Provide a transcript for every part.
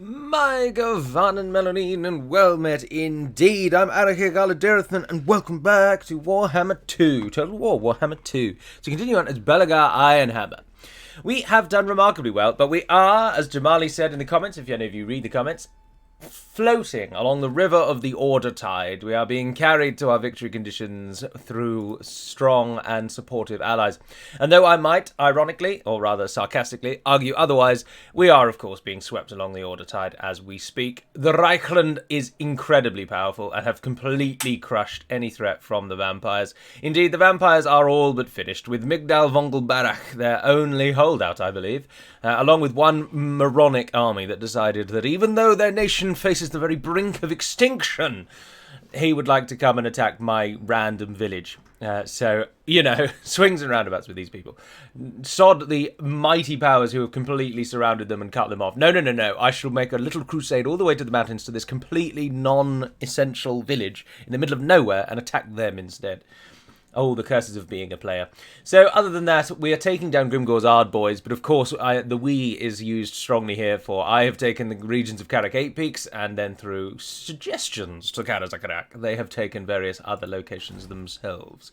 My Van and Melanine, and well met indeed. I'm Arachir Galadirthan, and welcome back to Warhammer 2, Total War Warhammer 2. So continue on as Belegar Ironhammer. We have done remarkably well, but we are, as Jamali said in the comments, if any of you read the comments, floating along the river of the order tide. We are being carried to our victory conditions through strong and supportive allies. And though I might, ironically, or rather sarcastically, argue otherwise, we are, of course, being swept along the order tide as we speak. The Reichland is incredibly powerful and have completely crushed any threat from the vampires. Indeed, the vampires are all but finished, with Migdal Vongelbarach their only holdout, I believe, along with one moronic army that decided that even though their nation faces the very brink of extinction, he would like to come and attack my random village. So, you know, swings and roundabouts with these people. Sod the mighty powers who have completely surrounded them and cut them off. No. I shall make a little crusade all the way to the mountains to this completely non-essential village in the middle of nowhere and attack them instead. Oh, the curses of being a player. So, other than that, we are taking down Grimgor's Ard boys, but of course, the WHII is used strongly here for I have taken the regions of Karak 8 Peaks, and then through suggestions to Karazakarak, they have taken various other locations themselves.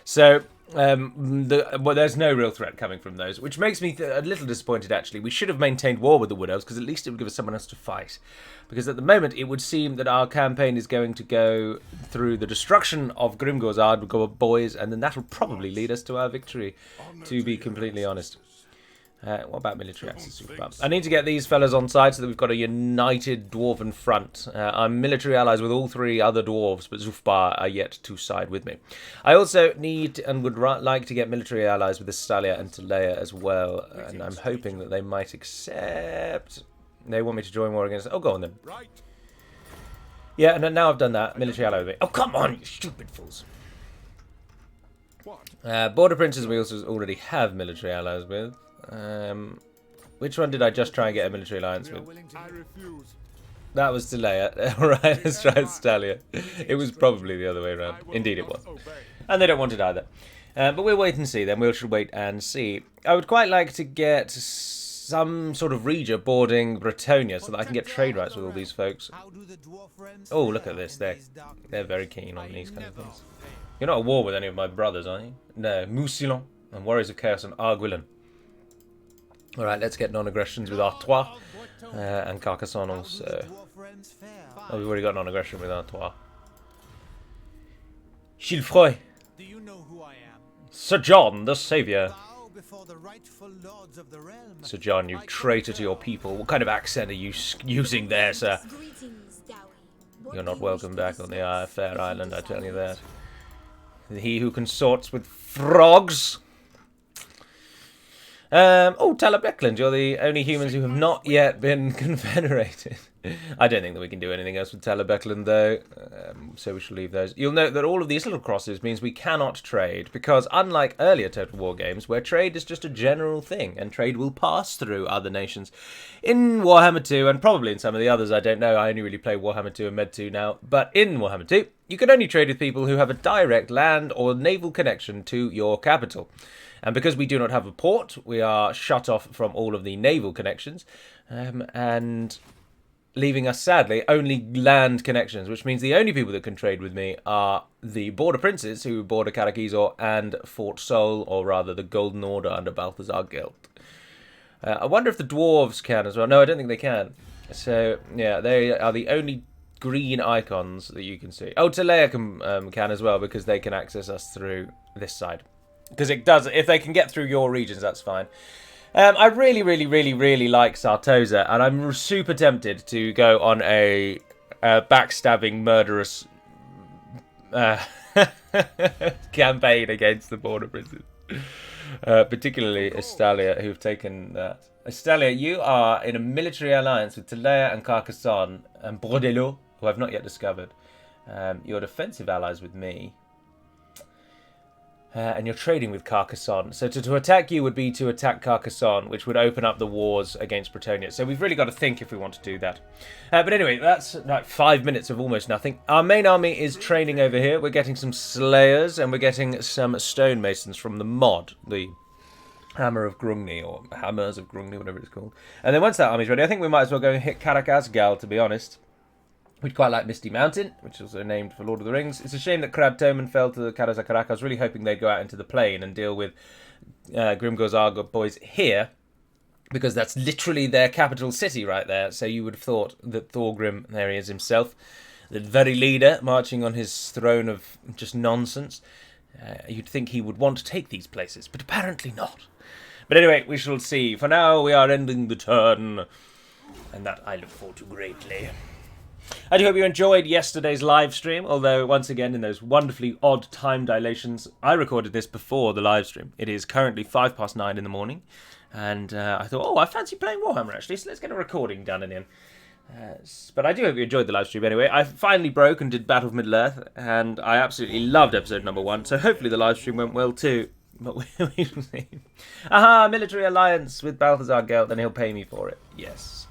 So, there's no real threat coming from those, which makes me a little disappointed, actually. We should have maintained war with the Widows, because at least it would give us someone else to fight. Because at the moment, it would seem that our campaign is going to go through the destruction of Grimgor's Ard boys, and then that'll probably lead us to our victory, to be completely honest. What about military access? I need to get these fellas on side so that we've got a united dwarven front. I'm military allies with all three other dwarves, but Zufbar are yet to side with me. I also need and would like to get military allies with Estalia and Talea as well, and I'm hoping that they might accept. They want me to join war against. Oh, go on then. Yeah, and now I've done that. Military ally with me. Oh, come on, you stupid fools. Border princes we also already have military allies with. Which one did I just try and get a military alliance with? That was Talea. Alright, let's try Estalia. It was probably the other way around. Indeed it was. And they don't want it either. But we'll wait and see then. We should wait and see. I would quite like to get some sort of Regia boarding Bretonia so that I can get trade rights with all these folks. Oh, look at this. They're very keen on these kind of things. You're not at war with any of my brothers, are you? No. Mousillon and Warriors of Chaos and Arguillon. Alright, let's get non-aggressions with Artois and Carcassonne also. Oh, we've already got non-aggression with Artois. Chilfroy. Sir John, the Saviour. Sir John, you traitor to your people. What kind of accent are you using there, sir? You're not welcome back on the fair island, I tell you that. He who consorts with frogs. Oh, Talabecland, you're the only humans who have not yet been confederated. I don't think that we can do anything else with Talabecland, though, so we shall leave those. You'll note that all of these little crosses means we cannot trade, because unlike earlier Total War games, where trade is just a general thing, and trade will pass through other nations, in Warhammer 2, and probably in some of the others, I don't know, I only really play Warhammer 2 and Med 2 now, but in Warhammer 2, you can only trade with people who have a direct land or naval connection to your capital. And because we do not have a port, we are shut off from all of the naval connections, and leaving us, sadly, only land connections, which means the only people that can trade with me are the border princes who border Karakizor and Fort Sol, or rather the Golden Order under Balthazar Gelt. I wonder if the dwarves can as well. No, I don't think they can. So, yeah, they are the only green icons that you can see. Oh, Talea can as well, because they can access us through this side. Because it does, if they can get through your regions, that's fine. I really like Sartosa, and I'm super tempted to go on a backstabbing, murderous campaign against the border princes. Particularly Estalia, who've taken that. Estalia, you are in a military alliance with Talea and Carcassonne and Brodelot, who I've not yet discovered. You're defensive allies with me. And you're trading with Carcassonne. So to attack you would be to attack Carcassonne, which would open up the wars against Bretonia. So we've really got to think if we want to do that. But anyway, that's like 5 minutes of almost nothing. Our main army is training over here. We're getting some Slayers, and we're getting some Stonemasons from the mod, the Hammer of Grungni, or Hammers of Grungni, whatever it's called. And then once that army's ready, I think we might as well go and hit Karak Asgal, to be honest. We'd quite like Misty Mountain, which is also named for Lord of the Rings. It's a shame that Krad Toman fell to Karazakarak. I was really hoping they'd go out into the plain and deal with Grimgor's Argot boys here, because that's literally their capital city right there. So you would have thought that Thorgrim, there he is himself, the very leader, marching on his throne of just nonsense, you'd think he would want to take these places, but apparently not. But anyway, we shall see. For now, we are ending the turn, and that I look forward to greatly. I do hope you enjoyed yesterday's live stream, although once again in those wonderfully odd time dilations. I recorded this before the live stream. It is currently 9:05 in the morning, and I thought, oh, I fancy playing Warhammer actually, so let's get a recording done again. But I do hope you enjoyed the live stream anyway. I finally broke and did Battle of Middle-earth, and I absolutely loved episode number 1, so hopefully the live stream went well too. But we shall see. Aha, military alliance with Balthazar Gelt, and he'll pay me for it. Yes.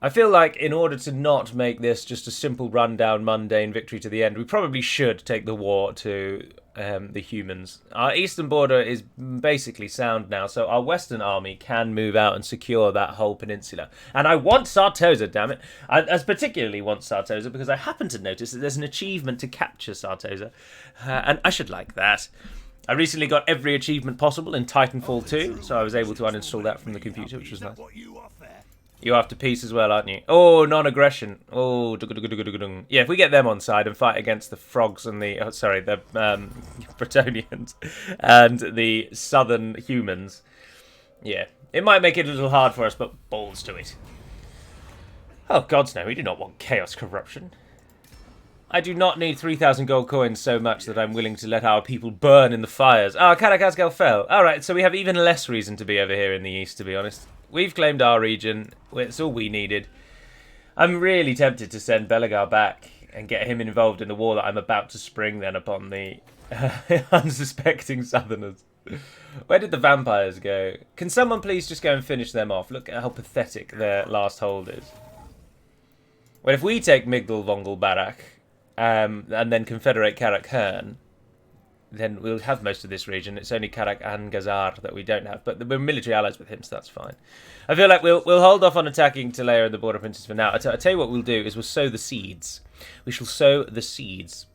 I feel like in order to not make this just a simple rundown, mundane victory to the end, we probably should take the war to the humans. Our eastern border is basically sound now, so our western army can move out and secure that whole peninsula. And I want Sartosa, damn it. I particularly want Sartosa because I happen to notice that there's an achievement to capture Sartosa, and I should like that. I recently got every achievement possible in Titanfall 2, so I was able to uninstall that from the computer, which was nice. You're after peace as well, aren't you? Oh, non-aggression. Oh, yeah, if we get them on side and fight against the frogs and the... Oh, sorry, the Bretonians and the southern humans. Yeah, it might make it a little hard for us, but balls to it. Oh, gods no, we do not want chaos corruption. I do not need 3,000 gold coins so much that I'm willing to let our people burn in the fires. Ah, Karak Asgal fell. Alright, so we have even less reason to be over here in the east, to be honest. We've claimed our region. It's all we needed. I'm really tempted to send Belegar back and get him involved in the war that I'm about to spring then upon the unsuspecting southerners. Where did the vampires go? Can someone please just go and finish them off? Look at how pathetic their last hold is. Well, if we take Migdal Vongel Barak and then confederate Karak Hearn, then we'll have most of this region. It's only Karak and Gazar that we don't have, but we're military allies with him, so that's fine. I feel like we'll hold off on attacking Talea and the Border Princes for now. I'll tell you what we'll do is we'll sow the seeds. We shall sow the seeds.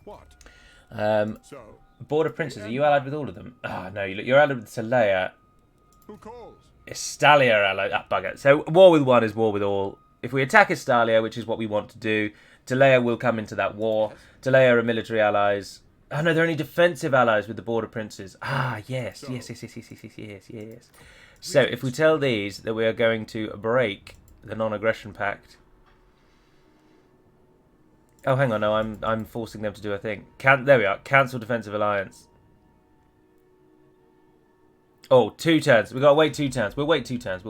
What? Border Princes, are you allied with all of them? Ah, no, you're allied with Talea. Who calls? Estalia are allied. Ah, bugger. So war with one is war with all. If we attack Estalia, which is what we want to do, Talea will come into that war. Talea are military allies. Oh no, they're only defensive allies with the Border Princes. Ah, yes. So if we tell these that we are going to break the non-aggression pact. Oh, hang on, no, I'm forcing them to do a thing. There we are. Cancel defensive alliance. Oh, 2 turns. We've got to wait 2 turns. We'll wait 2 turns.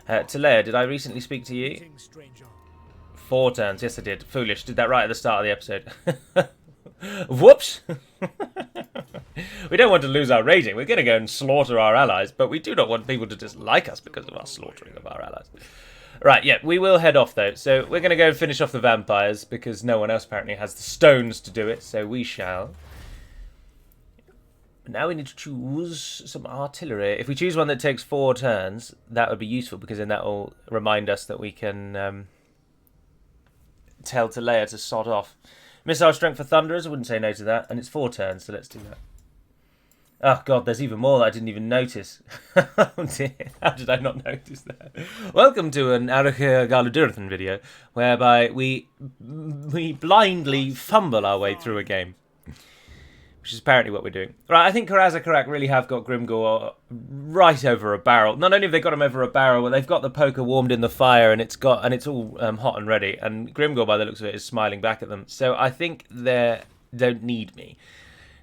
Talea, did I recently speak to you? 4 turns. Yes, I did. Foolish. Did that right at the start of the episode. Whoops! We don't want to lose our rating. We're going to go and slaughter our allies, but we do not want people to dislike us because of our slaughtering of our allies. Right, yeah, we will head off, though. So we're going to go and finish off the vampires because no one else apparently has the stones to do it, so we shall. Now we need to choose some artillery. If we choose one that takes 4 turns, that would be useful because then that will remind us that we can tell Talea to sod off. Missile strength for Thunderers, I wouldn't say no to that. And it's 4 turns, so let's do that. Oh, God, there's even more that I didn't even notice. Oh, dear. How did I not notice that? Welcome to an Arachir Galudirthan video, whereby we blindly fumble our way through a game. Which is apparently what we're doing. Right, I think Karazakarak really have got Grimgor right over a barrel. Not only have they got him over a barrel, but they've got the poker warmed in the fire, and it's all hot and ready. And Grimgor, by the looks of it, is smiling back at them. So I think they don't need me.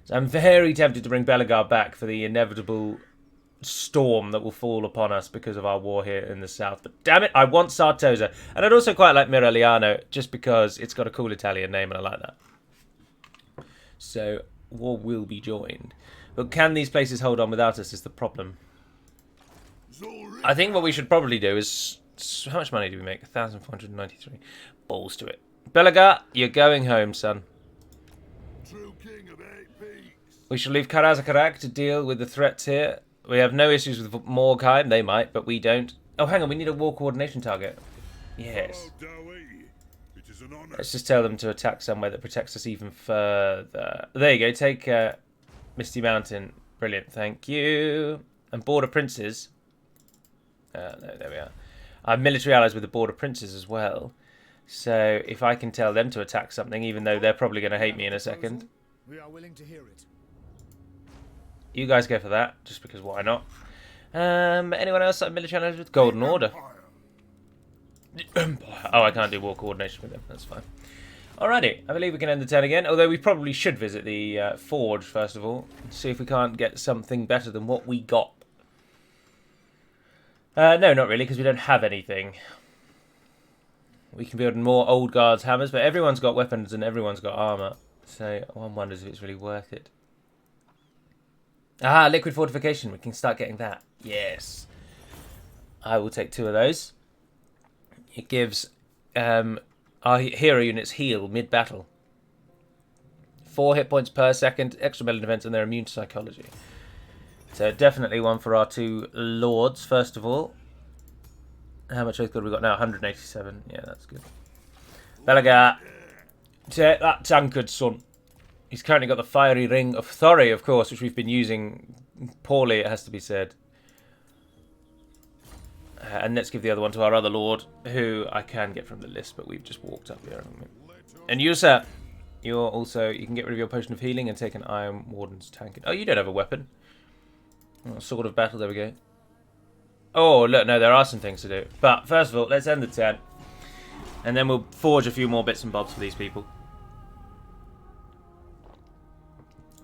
So I'm very tempted to bring Belegar back for the inevitable storm that will fall upon us because of our war here in the south. But damn it, I want Sartosa. And I'd also quite like Miragliano, just because it's got a cool Italian name, and I like that. So war will be joined. But can these places hold on without us is the problem. I think what we should probably do is... How much money do we make? 1,493. Balls to it. Belegar, you're going home, son. True king of 8 peaks. We shall leave Karazakarak to deal with the threats here. We have no issues with Morgheim. They might, but we don't. Oh, hang on. We need a war coordination target. Yes. WHII. It is an honor. Let's just tell them to attack somewhere that protects us even further. There you go. Take Misty Mountain. Brilliant. Thank you. And Border Princes. No, there we are. I'm military allies with the Border Princes as well. So if I can tell them to attack something, even though they're probably going to hate me in a second. We are willing to hear it. You guys go for that, just because why not? Anyone else I'm military allies with? Golden Order. Oh, I can't do war coordination with them. That's fine. Alrighty, I believe we can end the turn again. Although we probably should visit the forge first of all, and see if we can't get something better than what we got. No, not really, because we don't have anything. We can build more old guards hammers, but everyone's got weapons and everyone's got armor. So one wonders if it's really worth it. Ah, liquid fortification. We can start getting that. Yes. I will take 2 of those. It gives our hero units heal mid-battle. 4 hit points per second, extra melee defense, and they're immune to psychology. So definitely one for our 2 lords, first of all. How much oath gold have we got now? 187. Yeah, that's good. Belegar, take that tankard, son. He's currently got the fiery ring of Thori, of course, which we've been using poorly, it has to be said. And let's give the other one to our other lord, who I can get from the list, but we've just walked up here, haven't we? And you, sir, you can get rid of your potion of healing and take an Iron Warden's tankard. Oh, you don't have a weapon. Oh, sword of battle, there we go. Oh, look, no, there are some things to do. But first of all, let's end the turn. And then we'll forge a few more bits and bobs for these people.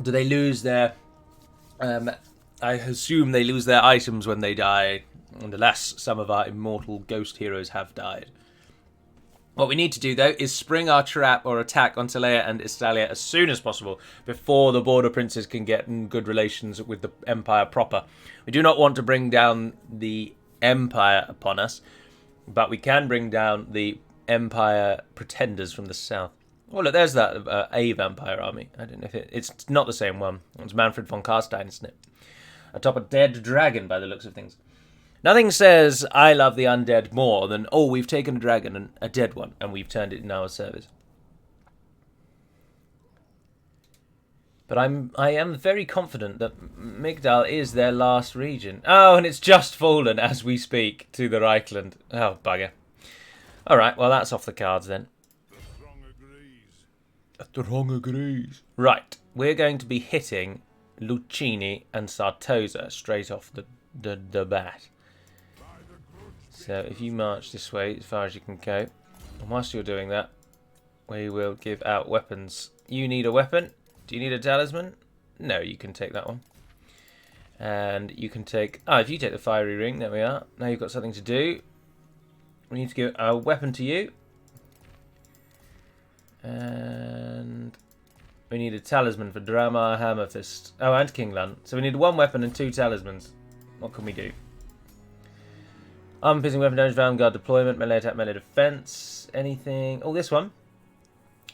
Do they lose their... I assume they lose their items when they die. Unless some of our immortal ghost heroes have died. What we need to do, though, is spring our trap or attack on Talea and Istalia as soon as possible before the Border Princes can get in good relations with the Empire proper. We do not want to bring down the Empire upon us, but we can bring down the Empire pretenders from the south. Oh, look, there's that a vampire army. I don't know if it's not the same one. It's Manfred von Karstein, isn't it? Atop a dead dragon, by the looks of things. Nothing says I love the undead more than, oh, we've taken a dragon, and a dead one, and we've turned it in our service. But I am very confident that Migdal is their last region. Oh, and it's just fallen as we speak to the Reichland. Oh, bugger. Alright, well, that's off the cards then. The wrong agrees. Right, we're going to be hitting Lucchini and Sartosa straight off the bat. So if you march this way as far as you can go, and whilst you're doing that, we will give out weapons. You need a weapon. Do you need a talisman? No, you can take that one. And you can take... Ah, if you take the fiery ring, there we are. Now you've got something to do. We need to give a weapon to you. And we need a talisman for Drama, Hammerfist. Oh, and Kinglan. So we need 1 weapon and 2 talismans. What can we do? Armor piercing weapon damage, vanguard deployment, melee attack, melee defense. Anything? Oh, this one.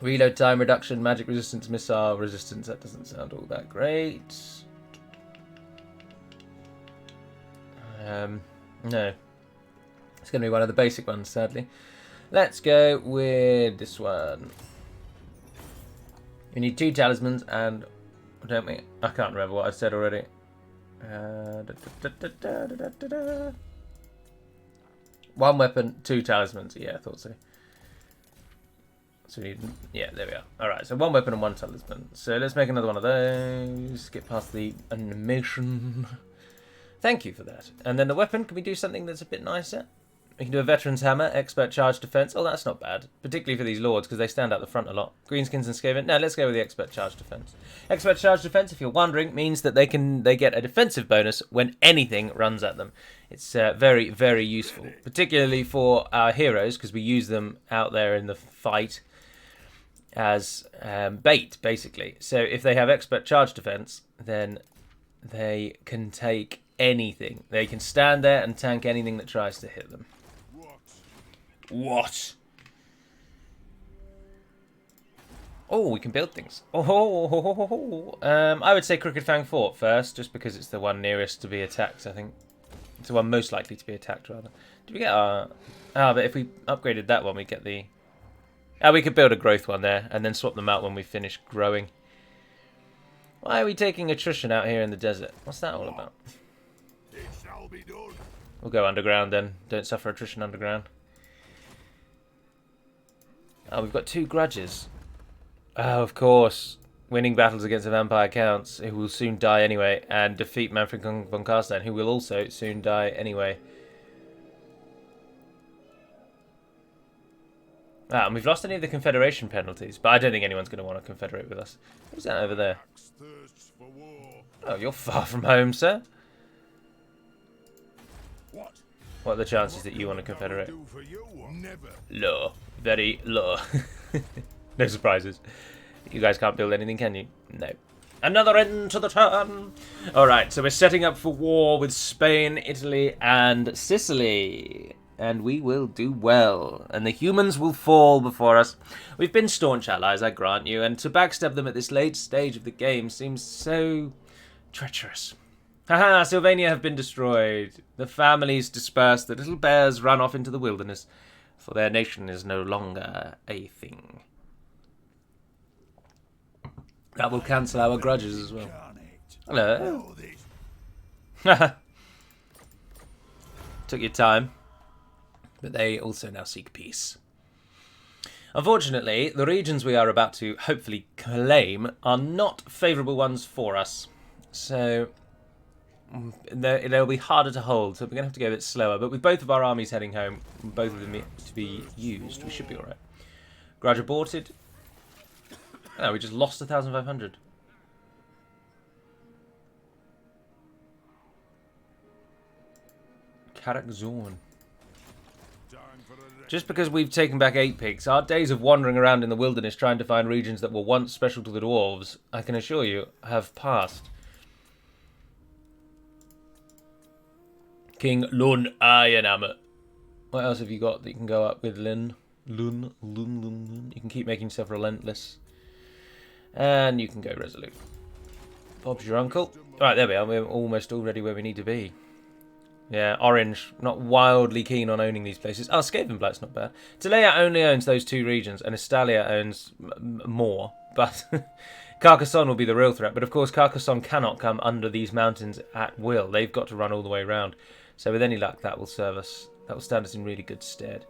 Reload time reduction, magic resistance, missile resistance. That doesn't sound all that great. No. It's going to be one of the basic ones, sadly. Let's go with this one. We need 2 talismans and... Don't we? I can't remember what I said already. 1 weapon, 2 talismans. Yeah, I thought so. So we need... Yeah, there we are. Alright, so 1 weapon and 1 talisman. So let's make another one of those. Get past the animation. Thank you for that. And then the weapon, can we do something that's a bit nicer? We can do a veteran's hammer, expert charge defense. Oh, that's not bad. Particularly for these lords, because they stand out the front a lot. Greenskins and Skaven. No, let's go with the expert charge defense. Expert charge defense, if you're wondering, means that they get a defensive bonus when anything runs at them. It's very, very useful. Particularly for our heroes, because we use them out there in the fight as bait, basically. So if they have expert charge defense, then they can take anything. They can stand there and tank anything that tries to hit them. What? Oh, we can build things. I would say Crooked Fang Fort first, just because it's the one nearest to be attacked, I think. It's the one most likely to be attacked, rather. Did we get our... but if we upgraded that one, we get the... we could build a growth one there, and then swap them out when we finish growing. Why are we taking attrition out here in the desert? What's that all about? It shall be done. We'll go underground then. Don't suffer attrition underground. Oh, we've got 2 grudges. Oh, of course. Winning battles against the vampire counts, who will soon die anyway, and defeat Manfred von Carstein, who will also soon die anyway. And we've lost any of the Confederation penalties, but I don't think anyone's going to want to confederate with us. Who's that over there? Thirsts for war. Oh, you're far from home, sir. What? What are the chances that you want to confederate? Do for you? Never. Low. Very low. No surprises. You guys can't build anything, can you? No. Another end to the turn. Alright, so we're setting up for war with Spain, Italy, and Sicily. And we will do well. And the humans will fall before us. We've been staunch allies, I grant you, and to backstab them at this late stage of the game seems so treacherous. Haha, Sylvania have been destroyed. The families dispersed. The little bears run off into the wilderness. For their nation is no longer a thing. That will cancel our grudges as well. Hello. Took your time. But they also now seek peace. Unfortunately, the regions we are about to hopefully claim are not favourable ones for us. So they'll be harder to hold, so we're going to have to go a bit slower. But with both of our armies heading home, both of them to be used, we should be alright. Grudge aborted. Oh, we just lost 1,500. Karak Zorn. Just because we've taken back 8 pigs, our days of wandering around in the wilderness trying to find regions that were once special to the dwarves, I can assure you, have passed. King Lun Ironhammer. What else have you got that you can go up with, Lun? Lun. You can keep making yourself relentless. And you can go resolute. Bob's your uncle. Alright, there we are. We're almost already where we need to be. Yeah, Orange, not wildly keen on owning these places. Oh, Skavenblight's not bad. Talea only owns those 2 regions, and Estalia owns more. But Carcassonne will be the real threat. But of course, Carcassonne cannot come under these mountains at will. They've got to run all the way around. So with any luck, that will serve us. That will stand us in really good stead.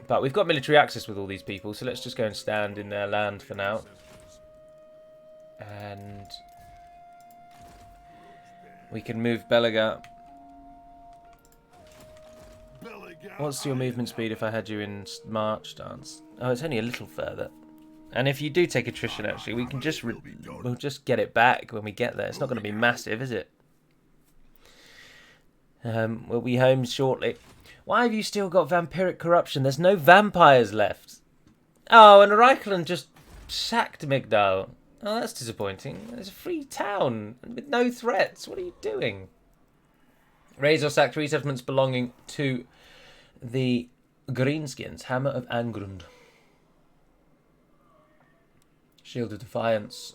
But we've got military access with all these people, so let's just go and stand in their land for now. And we can move Belegar. What's your movement speed if I had you in march stance? Oh, it's only a little further. And if you do take attrition, actually, we can just we'll just get it back when we get there. It's not going to be massive, is it? We'll be home shortly. Why have you still got vampiric corruption? There's no vampires left. Oh, and Reichland just sacked Migdal. Oh, that's disappointing. There's a free town with no threats. What are you doing? Raise or sack 3 settlements belonging to the Greenskins. Hammer of Angrund. Shield of Defiance.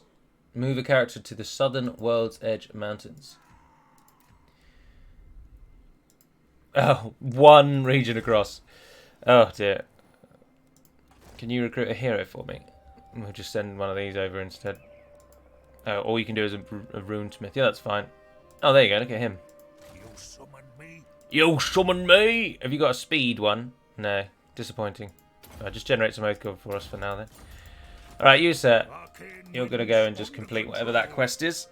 Move a character to the southern World's Edge Mountains. Oh, 1 region across. Oh dear. Can you recruit a hero for me? We'll just send one of these over instead. Oh, all you can do is a runesmith. Yeah, that's fine. Oh, there you go. Look at him. You summon me? You summon me! Have you got a speed one? No. Disappointing. Just generate some oath code for us for now then. Alright, you sir. You're going to go and just complete whatever that quest is.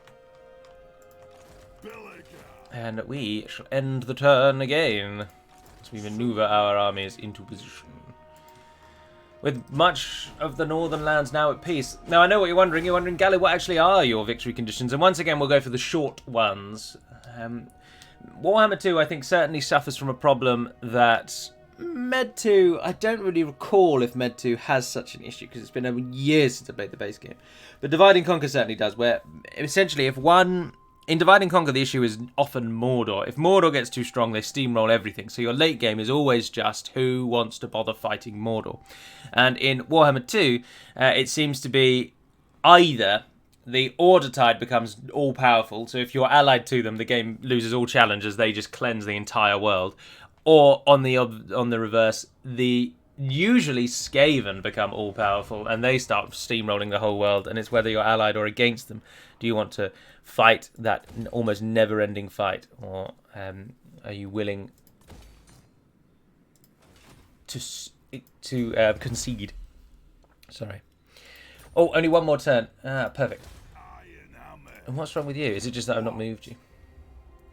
And we shall end the turn again as we maneuver our armies into position. With much of the northern lands now at peace. Now, I know what you're wondering. You're wondering, Gally, what actually are your victory conditions? And once again, we'll go for the short ones. Warhammer 2, I think, certainly suffers from a problem that Med 2, I don't really recall if Med 2 has such an issue, because it's been years since I played the base game. But Divide and Conquer certainly does, where essentially if one in Divide and Conquer, the issue is often Mordor. If Mordor gets too strong, they steamroll everything. So your late game is always just who wants to bother fighting Mordor. And in Warhammer 2, it seems to be either the Order Tide becomes all-powerful, so if you're allied to them, the game loses all challenges, they just cleanse the entire world. Or, on the reverse, the usually Skaven become all-powerful, and they start steamrolling the whole world, and it's whether you're allied or against them. Do you want to fight that almost never-ending fight, or are you willing to concede? Sorry. Oh, only one more turn. Ah, perfect. And what's wrong with you? Is it just that I've not moved you?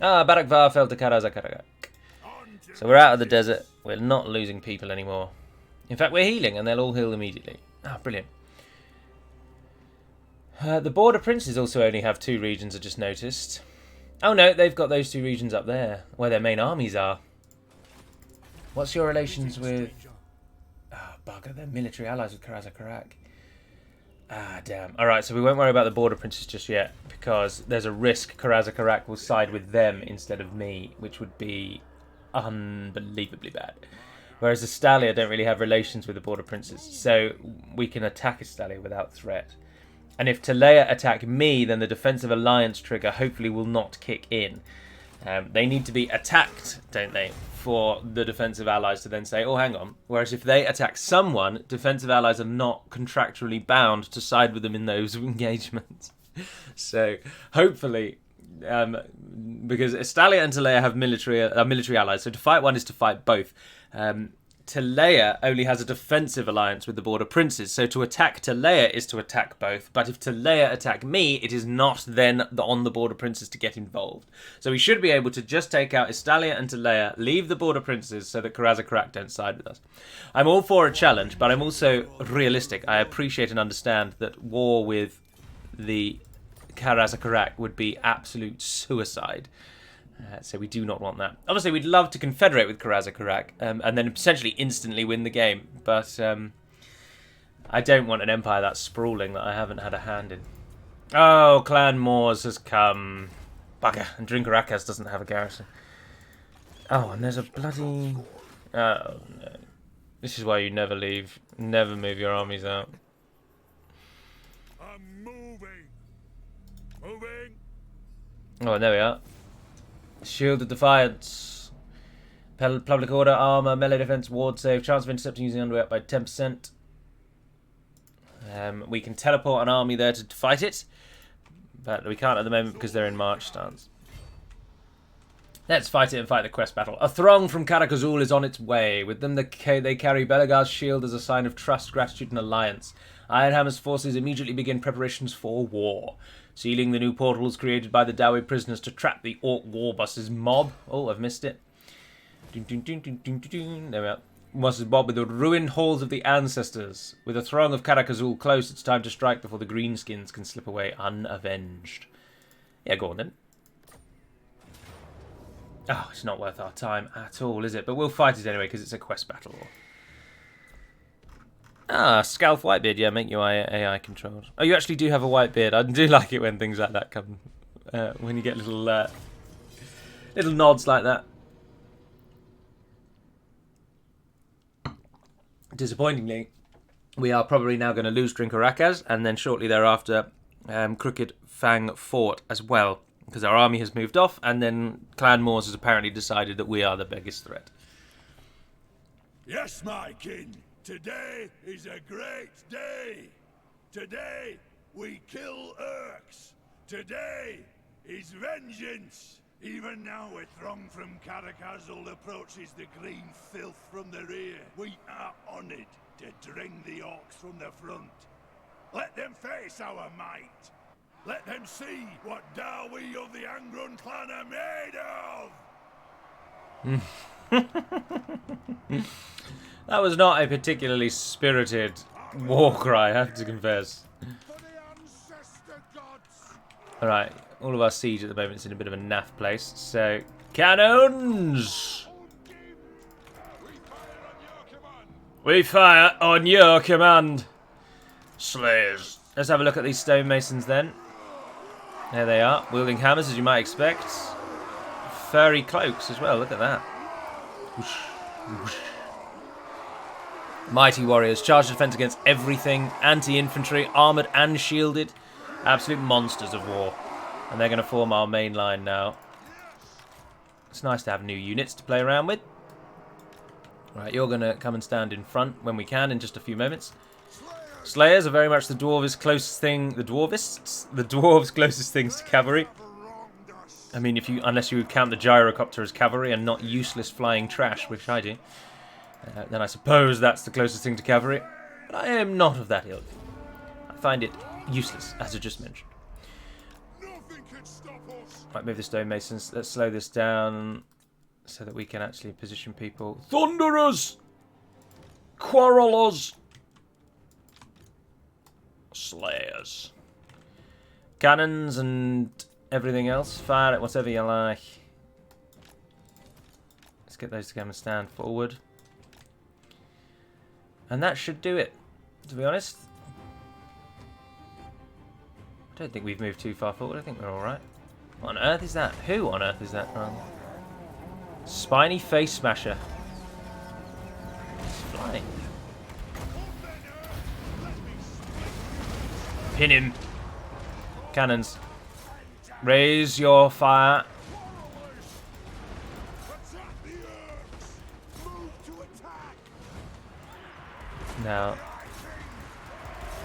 Ah, Barakvar fell to Karazakarak. So we're out of the desert. We're not losing people anymore. In fact, we're healing, and they'll all heal immediately. Ah, brilliant. The Border Princes also only have 2 regions, I just noticed. Oh no, they've got those 2 regions up there, where their main armies are. What's your relations with... Ah, bugger, they're military allies with Karazakarak. Ah, damn. Alright, so we won't worry about the Border Princes just yet, because there's a risk Karazakarak will side with them instead of me, which would be unbelievably bad. Whereas Estalia don't really have relations with the Border Princes, so we can attack Estalia without threat. And if Talea attack me, then the Defensive Alliance trigger hopefully will not kick in. They need to be attacked, don't they, for the defensive allies to then say, oh, hang on. Whereas if they attack someone, defensive allies are not contractually bound to side with them in those engagements. So, hopefully, because Estalia and Talea have military allies, so to fight one is to fight both. Talea only has a defensive alliance with the Border Princes, so to attack Talea is to attack both, but if Talea attack me, it is not then on the Border Princes to get involved. So we should be able to just take out Estalia and Talea, leave the Border Princes so that Karazakarak don't side with us. I'm all for a challenge, but I'm also realistic. I appreciate and understand that war with the Karazakarak would be absolute suicide. So we do not want that. Obviously, we'd love to confederate with Karazakarak and then potentially instantly win the game. But I don't want an empire that's sprawling that I haven't had a hand in. Oh, Clan Moors has come. Bugger. And Drinkarakas doesn't have a garrison. Oh, and there's a bloody... Oh, no. This is why you never leave. Never move your armies out. I'm moving. Moving. Oh, there we are. Shield of Defiance. Public Order, Armour, Melee Defense, Ward Save, Chance of Intercepting using Underway up by 10%. We can teleport an army there to fight it, but we can't at the moment because they're in march stance. Let's fight it and fight the quest battle. A throng from Karakazul is on its way. With them, they carry Belegar's shield as a sign of trust, gratitude, and alliance. Ironhammer's forces immediately begin preparations for war, sealing the new portals created by the WHII prisoners to trap the Orc Warbuses mob. Oh, I've missed it. There we are. Warbuses mob with the ruined halls of the ancestors. With a throng of Karakazul close, it's time to strike before the greenskins can slip away unavenged. Yeah, go on then. Oh, it's not worth our time at all, is it? But we'll fight it anyway because it's a quest battle. Ah, Scalf Whitebeard, yeah, make your AI controlled. Oh, you actually do have a Whitebeard. I do like it when things like that come. When you get little nods like that. Disappointingly, we are probably now going to lose Drinkarakas, and then shortly thereafter, Crooked Fang Fort as well, because our army has moved off, and then Clan Moors has apparently decided that we are the biggest threat. Yes, my king. Today is a great day. Today we kill Urks. Today is vengeance. Even now a throng from Karakazul approaches the green filth from the rear. We are honoured to drain the orcs from the front. Let them face our might. Let them see what Dawi of the Angrun clan are made of. That was not a particularly spirited war cry, I have to confess. Alright, all of our siege at the moment is in a bit of a naff place, so... Cannons! We fire on your command! Slayers. Let's have a look at these stonemasons then. There they are, wielding hammers as you might expect. Furry cloaks as well, look at that. Whoosh, whoosh. Mighty warriors, charge defense against everything, anti-infantry, armoured and shielded. Absolute monsters of war. And they're going to form our main line now. It's nice to have new units to play around with. Right, you're going to come and stand in front when we can in just a few moments. Slayers are very much the dwarves' closest thing. The dwarves' closest things to cavalry. I mean, unless you count the gyrocopter as cavalry and not useless flying trash, which I do, then I suppose that's the closest thing to cavalry. But I am not of that ilk. I find it useless, as I just mentioned. Right, move the stonemasons. Let's slow this down so that we can actually position people. Thunderers! Quarrelers! Slayers. Cannons and everything else. Fire it whatever you like. Let's get those to come and stand forward. And that should do it, to be honest. I don't think we've moved too far forward. I think we're alright. What on earth is that? Who on earth is that from? Spiny face smasher. It's flying. Pin him. Cannons. Raise your fire. Now,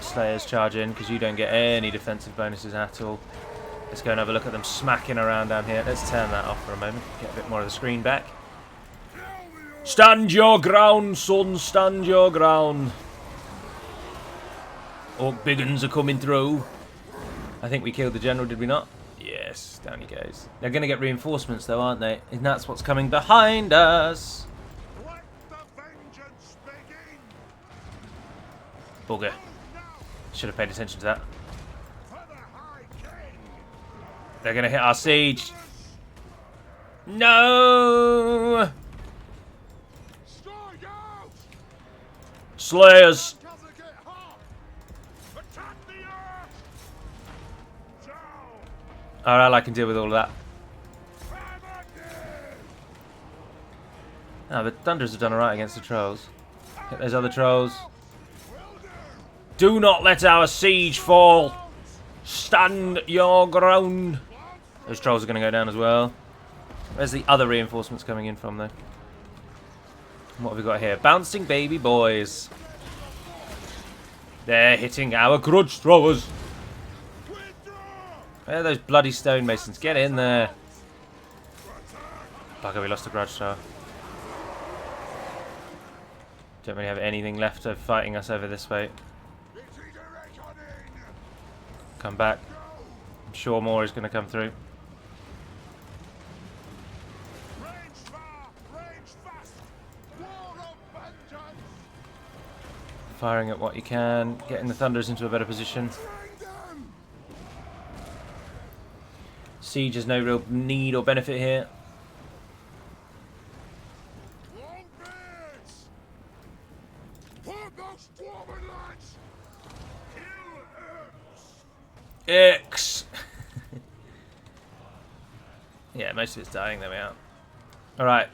Slayers charge in because you don't get any defensive bonuses at all. Let's go and have a look at them smacking around down here. Let's turn that off for a moment. Get a bit more of the screen back. Stand your ground, son. Stand your ground. Orc biggins are coming through. I think we killed the general, did we not? Yes, down he goes. They're going to get reinforcements though, aren't they? And that's what's coming behind us. Bugger. Should have paid attention to that. They're going to hit our siege. No! Slayers! Alright, I can deal with all of that. Ah, the Thunders have done alright against the trolls. Hit those other trolls. Do not let our siege fall. Stand your ground. Those trolls are going to go down as well. Where's the other reinforcements coming in from, though? What have we got here? Bouncing baby boys. They're hitting our grudge throwers. Where are those bloody stonemasons? Get in there. Bugger, we lost a grudge thrower. Don't really have anything left of fighting us over this way. Come back. I'm sure more is going to come through. Firing at what you can. Getting the Thunders into a better position. Siege has no real need or benefit here. X. Yeah, most of it's dying. There we are. All right.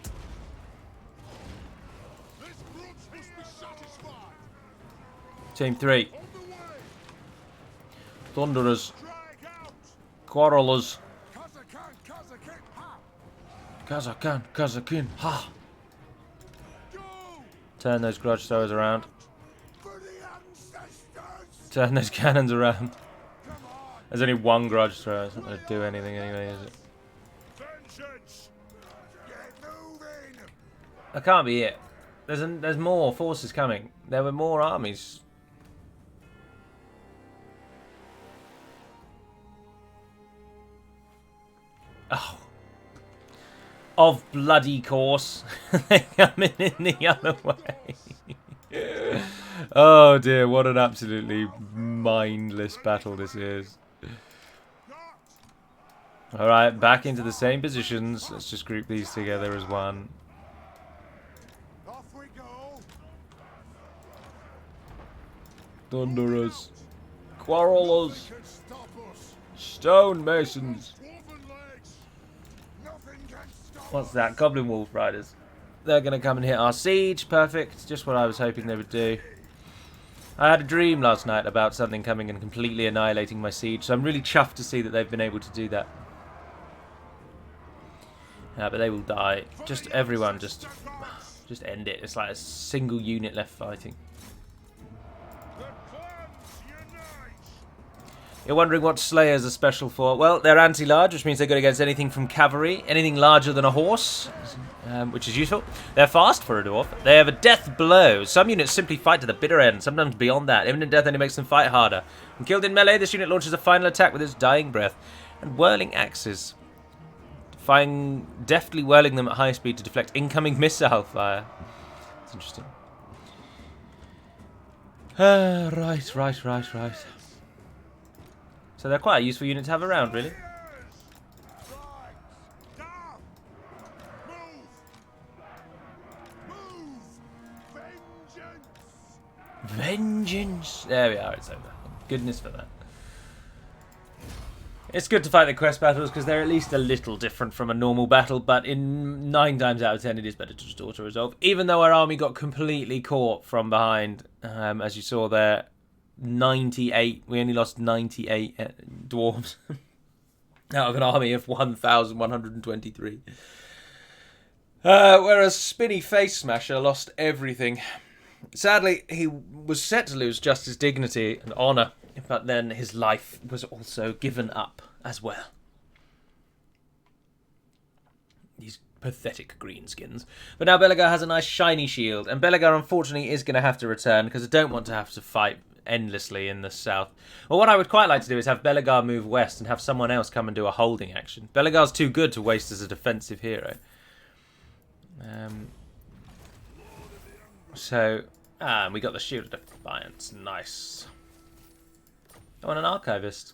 Team 3. Thunderers. Quarrelers. Kazakan, Kazakin, ha! Turn those grudge throwers around. Turn those cannons around. There's only one grudge thrower. It's not going to do anything anyway, is it? That can't be it. There's more forces coming. There were more armies. Oh. Of bloody course. They're coming in the other way. Oh dear, what an absolutely mindless battle this is. Alright, back into the same positions. Let's just group these together as one. Thunderers. Quarrelers. Stone masons. Dwarven legs. Nothing can stop What's us. that? Goblin Wolf Riders. They're going to come and hit our siege. Perfect. Just what I was hoping they would do. I had a dream last night about something coming and completely annihilating my siege, so I'm really chuffed to see that they've been able to do that. Yeah, but they will die. Just everyone, just end it. It's like a single unit left fighting. The clans unite. You're wondering what Slayers are special for? Well, they're anti-large, which means they're good against anything from cavalry, anything larger than a horse, which is useful. They're fast for a dwarf. They have a death blow. Some units simply fight to the bitter end, sometimes beyond that. Imminent death only makes them fight harder. When killed in melee, this unit launches a final attack with its dying breath. And whirling axes. Deftly whirling them at high speed to deflect incoming missile fire. It's interesting. Right. So they're quite a useful unit to have around, really. Right. Down. Move. Vengeance. Vengeance! There we are, it's over. Goodness for that. It's good to fight the quest battles because they're at least a little different from a normal battle, but in 9 times out of 10 it is better to just auto-resolve. Even though our army got completely caught from behind, as you saw there, 98, we only lost 98 dwarves out of an army of 1,123. Whereas Spinny Face Smasher lost everything. Sadly, he was set to lose just his dignity and honour, but then his life was also given up as well. These pathetic greenskins. But now Belegar has a nice shiny shield, and Belegar unfortunately is going to have to return because I don't want to have to fight endlessly in the south. Well, what I would quite like to do is have Belegar move west and have someone else come and do a holding action. Belegar's too good to waste as a defensive hero. And we got the Shield of Defiance. Nice. I want an Archivist.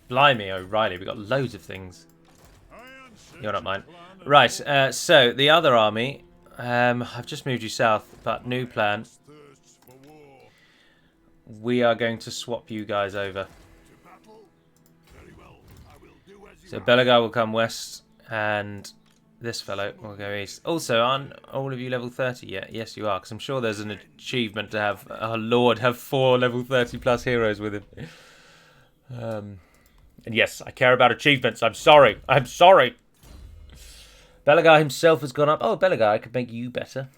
Blimey, O'Reilly, we got loads of things. You're not mine. Right, so the other army, I've just moved you south, but new plan. We are going to swap you guys over. So Belegar will come west, and this fellow will go east. Also, aren't all of you level 30 yet? Yes, you are, because I'm sure there's an achievement to have our Lord have 4 level 30 plus heroes with him. And yes, I care about achievements. I'm sorry. Belegar himself has gone up. Oh, Belegar, I could make you better.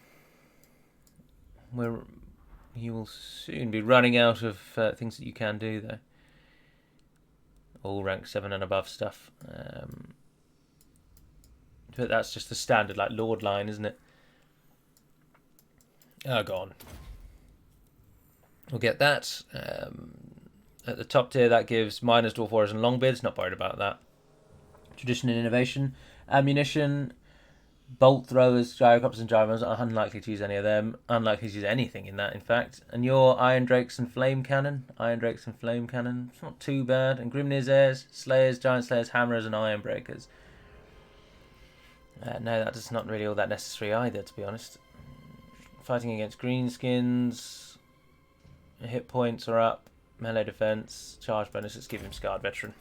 You will soon be running out of things that you can do, though. All rank 7 and above stuff. But that's just the standard, like, Lord line, isn't it? Oh, go on. We'll get that. At the top tier, that gives minus Dwarf Warriors and Longbeards. Not worried about that. Tradition and Innovation. Ammunition. Bolt Throwers, Gyrocopters and Gyros. Unlikely to use any of them. Unlikely to use anything in that, in fact. And your Iron Drakes and Flame Cannon. It's not too bad. And Grimnir's Heirs, Slayers, Giant Slayers, Hammerers and Iron Breakers. No, that is not really all that necessary either, to be honest. Fighting against greenskins. Hit points are up. Melee defense. Charge bonus. Let's give him Scarred Veteran.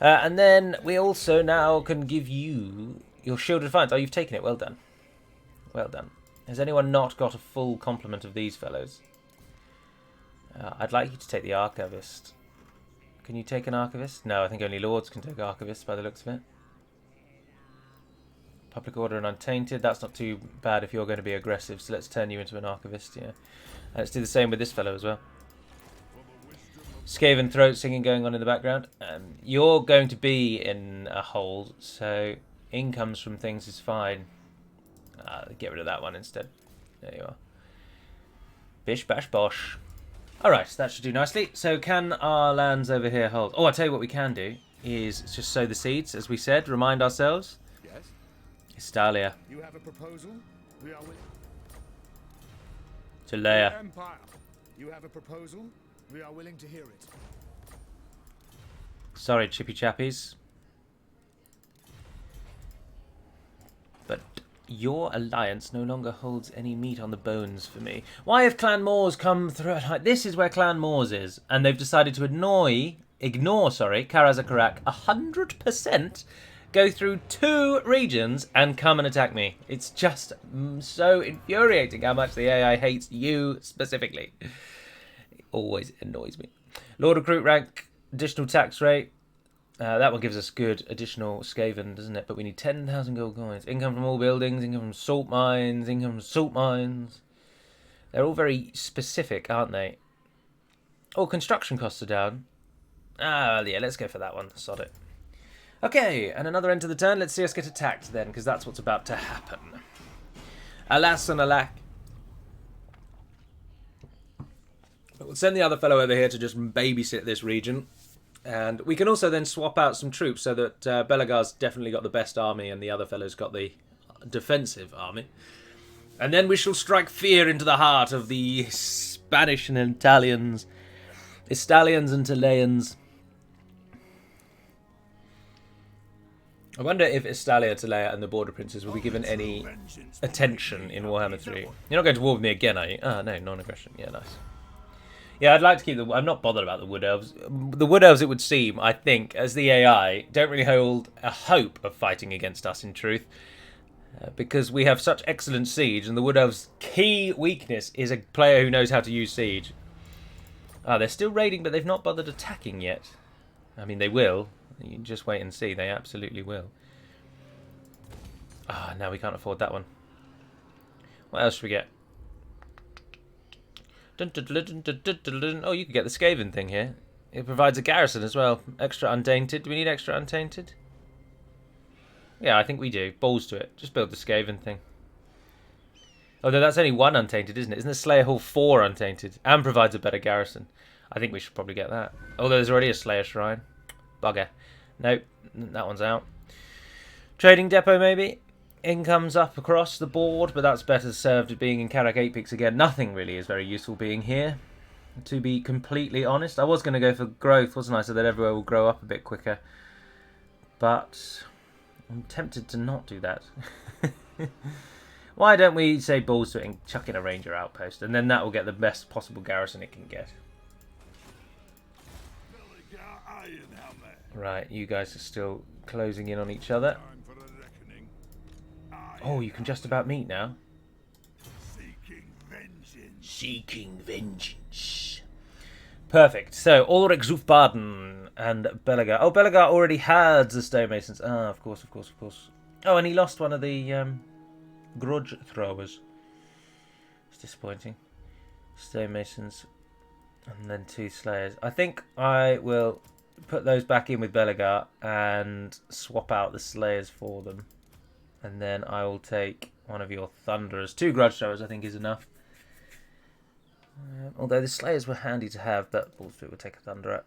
And then we also now can give you your Shield of Defiance. Oh, you've taken it. Well done. Well done. Has anyone not got a full complement of these fellows? I'd like you to take the Archivist. Can you take an Archivist? No, I think only Lords can take Archivists by the looks of it. Public Order and Untainted. That's not too bad if you're going to be aggressive, so let's turn you into an Archivist, yeah. And let's do the same with this fellow as well. Skaven throat singing going on in the background. You're going to be in a hold, so incomes from things is fine. Get rid of that one instead. There you are. Bish bash bosh. Alright, that should do nicely. So can our lands over here hold? Oh, I'll tell you what we can do is just sow the seeds, as we said. Remind ourselves. Yes? Estalia. You have a proposal? We are with Talea. Empire. You have a proposal? We are willing to hear it. Sorry, Chippy Chappies. But your alliance no longer holds any meat on the bones for me. Why have Clan Moors come through? This is where Clan Moors is. And they've decided to annoy ignore, Karazakarak 100%, go through 2 regions and come and attack me. It's just so infuriating how much the AI hates you specifically. It always annoys me. Lord Recruit rank, additional tax rate. That one gives us good additional Skaven, doesn't it? But we need 10,000 gold coins. Income from all buildings, income from salt mines, income from salt mines. They're all very specific, aren't they? Oh, construction costs are down. Ah, yeah, let's go for that one. Sod it. Okay, and another end to the turn. Let's see us get attacked then, because that's what's about to happen. Alas and alack. We'll send the other fellow over here to just babysit this region. And we can also then swap out some troops so that Belegar's definitely got the best army and the other fellow's got the defensive army. And then we shall strike fear into the heart of the Spanish and Italians. Istalians and Chileans. I wonder if Istalia, Talea and the Border Princes will be given any attention in Warhammer 3. You're not going to war with me again, are you? Ah, no, non-aggression. Yeah, nice. Yeah, I'd like to keep the... I'm not bothered about the Wood Elves. The Wood Elves, it would seem, I think, as the AI, don't really hold a hope of fighting against us, in truth. Because we have such excellent siege, and the Wood Elves' key weakness is a player who knows how to use siege. Ah, they're still raiding, but they've not bothered attacking yet. I mean, they will. You just wait and see. They absolutely will. Ah, now we can't afford that one. What else should we get? Oh, you could get the Skaven thing here. It provides a garrison as well. Extra untainted. Do we need extra untainted? Yeah, I think we do. Balls to it. Just build the Skaven thing. Although that's only 1 untainted, isn't it? Isn't the Slayer Hall 4 untainted? And provides a better garrison. I think we should probably get that. Although there's already a Slayer Shrine. Bugger. Nope, that one's out. Trading depot, maybe? Income's up across the board, but that's better served being in Karak 8 Peaks again. Nothing really is very useful being here, to be completely honest. I was going to go for growth, wasn't I, so that everywhere will grow up a bit quicker. But I'm tempted to not do that. Why don't we say balls to it and chuck in a ranger outpost, and then that will get the best possible garrison it can get. Belegar Ironhammer. Right, you guys are still closing in on each other. Time for a reckoning. Oh, you can just about meet now. Seeking vengeance. Seeking vengeance. Perfect. So, Ulrich Zufbaden and Belegar. Oh, Belegar already had the stonemasons. Ah, of course. Oh, and he lost one of the grudge throwers. It's disappointing. Stonemasons. And then 2 slayers. I think I will put those back in with Belegar and swap out the slayers for them. And then I will take one of your thunderers. 2 grudge throwers I think is enough. Although the slayers were handy to have, but Bullsfit will take a thunderer.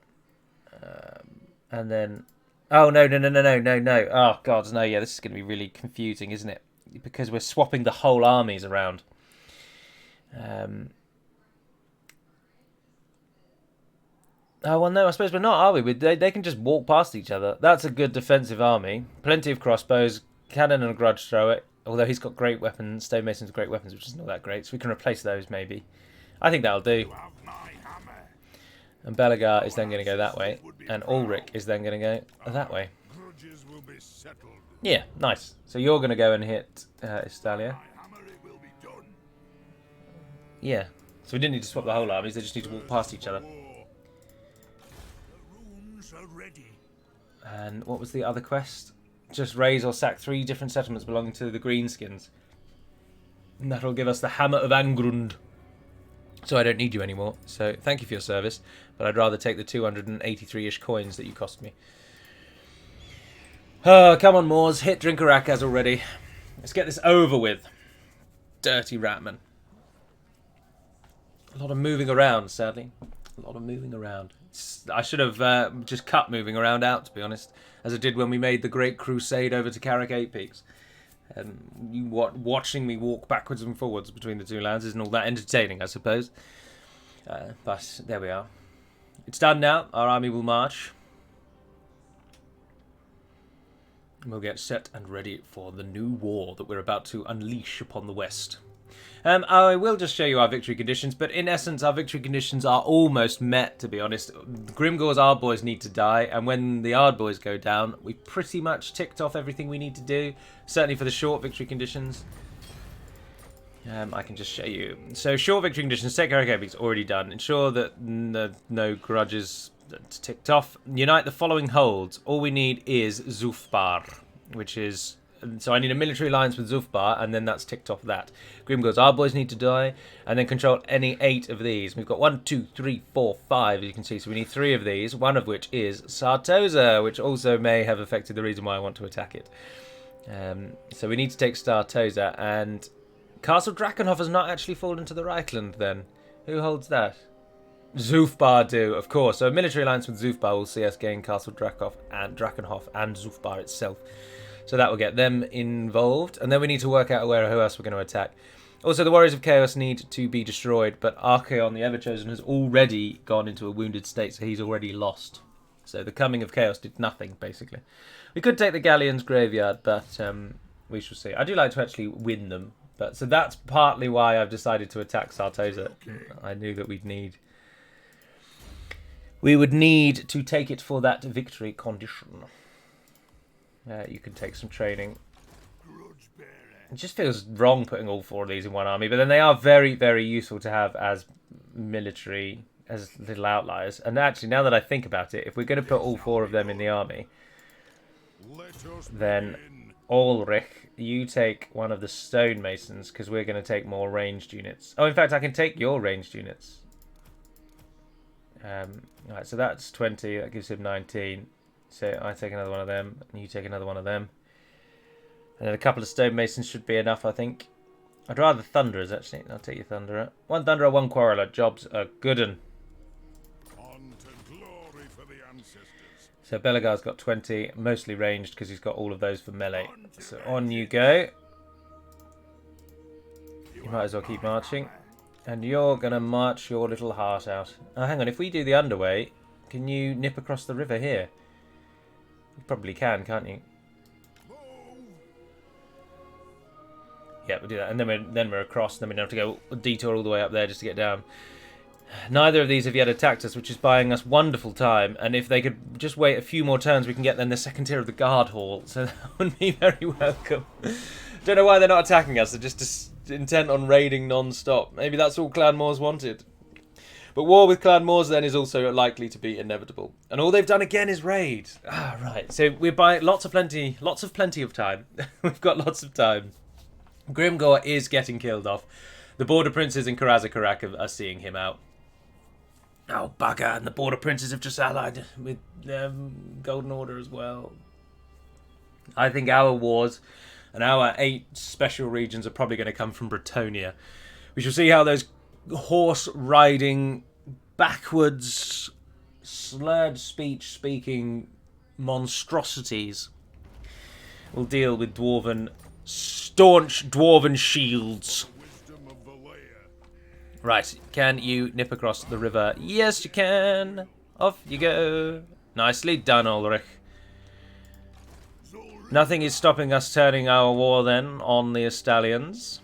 And then... Oh, no. Oh, God, no. Yeah, this is going to be really confusing, isn't it? Because we're swapping the whole armies around. Oh, well, no, I suppose we're not, are we? They can just walk past each other. That's a good defensive army. Plenty of crossbows, cannon and a grudge thrower. Although he's got great weapons, stonemasons great weapons, which is not that great. So we can replace those, maybe. I think that'll do. You have my hammer. And Belegar is then going to go that way. And Ulrich is then going to go that way. Grudges will be settled. Yeah, nice. So you're going to go and hit Istalia. My hammer, it will be done. Yeah. So we didn't need to swap the whole armies. They just need to walk past each other. The runes are ready. And what was the other quest? Just raise or sack 3 different settlements belonging to the Greenskins. And that'll give us the Hammer of Angrund. So I don't need you anymore. So thank you for your service. But I'd rather take the 283-ish coins that you cost me. Oh, come on, Moors. Hit Drinkarakaz already. Let's get this over with. Dirty Ratman. A lot of moving around, sadly. A lot of moving around. I should have just cut moving around out, to be honest, as I did when we made the Great Crusade over to Karak 8 Peaks. You watching me walk backwards and forwards between the 2 lands isn't all that entertaining, I suppose. But there we are. It's done now. Our army will march. We'll get set and ready for the new war that we're about to unleash upon the West. I will just show you our victory conditions, but in essence, our victory conditions are almost met, to be honest. Grimgor's Ard Boys need to die, and when the Ard Boys go down, we've pretty much ticked off everything we need to do, certainly for the short victory conditions. I can just show you. So, short victory conditions, take care of Kebi's already done. Ensure that no grudges ticked off. Unite the following holds. All we need is Zufbar, which is... So I need a military alliance with Zufbar, and then that's ticked off that. Grimgor's Ard Boys need to die, and then control any 8 of these. We've got 1, 2, 3, 4, 5, as you can see. So we need 3 of these, one of which is Sartosa, which also may have affected the reason why I want to attack it. So we need to take Sartosa, and Castle Drakenhof has not actually fallen to the Reichland then. Who holds that? Zufbar do, of course. So a military alliance with Zufbar will see us gain Castle Drakenhof and Zufbar itself. So that will get them involved. And then we need to work out who else we're going to attack. Also, the Warriors of Chaos need to be destroyed, but Archaon, the Everchosen, has already gone into a wounded state, so he's already lost. So the coming of Chaos did nothing, basically. We could take the Galleon's Graveyard, but we shall see. I do like to actually win them. But so that's partly why I've decided to attack Sartosa. I knew that we would need to take it for that victory condition. You can take some training. It just feels wrong putting all 4 of these in one army, but then they are very, very useful to have as military, as little outliers. And actually, now that I think about it, if we're going to put all 4 of them in the army, then Ulrich, you take one of the stonemasons, because we're going to take more ranged units. Oh, in fact, I can take your ranged units. Alright, so that's 20, that gives him 19. So I take another one of them, and you take another one of them. And then a couple of stonemasons should be enough, I think. I'd rather thunderers, actually. I'll take your thunderer. 1 thunderer, 1 quarreler. Job's a good un. On to glory for the ancestors. So Belegar's got 20, mostly ranged because he's got all of those for melee. So on you go. You might as well keep marching. And you're going to march your little heart out. Oh, hang on. If we do the underway, can you nip across the river here? You probably can, can't you? Yeah, we'll do that. And then we're across. And then we don't have to go a detour all the way up there just to get down. Neither of these have yet attacked us, which is buying us wonderful time. And if they could just wait a few more turns, we can get then the second tier of the guard hall. So that would be very welcome. Don't know why they're not attacking us. They're just intent on raiding non-stop. Maybe that's all Clan Moors wanted. But war with Clan Moors then is also likely to be inevitable. And all they've done again is raid. Ah, right. So we're buying lots of plenty of time. We've got lots of time. Grimgor is getting killed off. The Border Princes in Karazakarak are seeing him out. Oh, bugger. And the Border Princes have just allied with Golden Order as well. I think our wars and our 8 special regions are probably going to come from Bretonnia. We shall see how those horse-riding, backwards, slurred speech-speaking monstrosities will deal with staunch dwarven shields. Right, can you nip across the river? Yes, you can. Off you go. Nicely done, Ulrich. Nothing is stopping us turning our war then on the Estalians.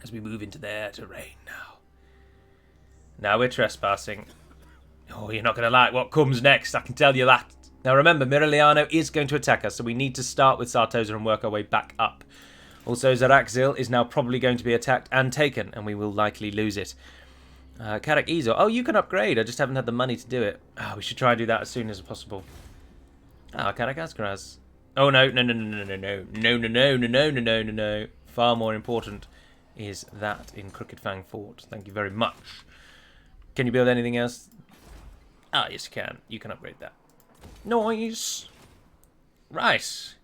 As we move into their terrain now. Now we're trespassing. Oh, you're not going to like what comes next, I can tell you that. Now remember, Miriliano is going to attack us, so we need to start with Sartosa and work our way back up. Also, Zaraxil is now probably going to be attacked and taken, and we will likely lose it. Karak Izor. Oh, you can upgrade. I just haven't had the money to do it. Oh, we should try and do that as soon as possible. Ah, Karak Azkaraz. Oh, no. Far more important is that in Crooked Fang Fort. Thank you very much. Can you build anything else? Ah, yes, you can. You can upgrade that. Nice. Right.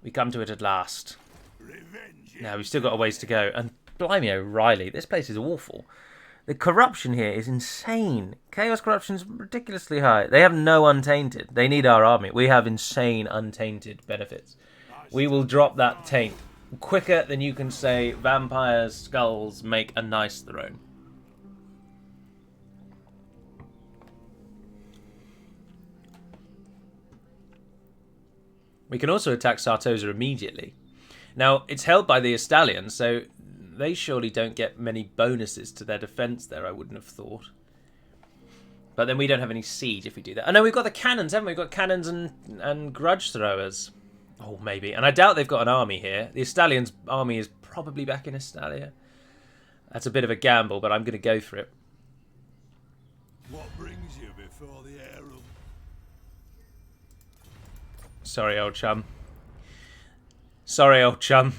We come to it at last. Now, we've still got a ways to go. And blimey O'Reilly, this place is awful. The corruption here is insane. Chaos corruption is ridiculously high. They have no untainted. They need our army. We have insane untainted benefits. We will drop that taint quicker than you can say vampires' skulls make a nice throne. We can also attack Sartosa immediately. Now, it's held by the Estalians, so they surely don't get many bonuses to their defense there, I wouldn't have thought. But then we don't have any siege if we do that. Oh no, we've got the cannons, haven't we? We've got cannons and grudge throwers. Oh, maybe. And I doubt they've got an army here. The Estalians' army is probably back in Estalia. That's a bit of a gamble, but I'm going to go for it. What brings you before the Aerum? Sorry, old chum. Sorry, old chum.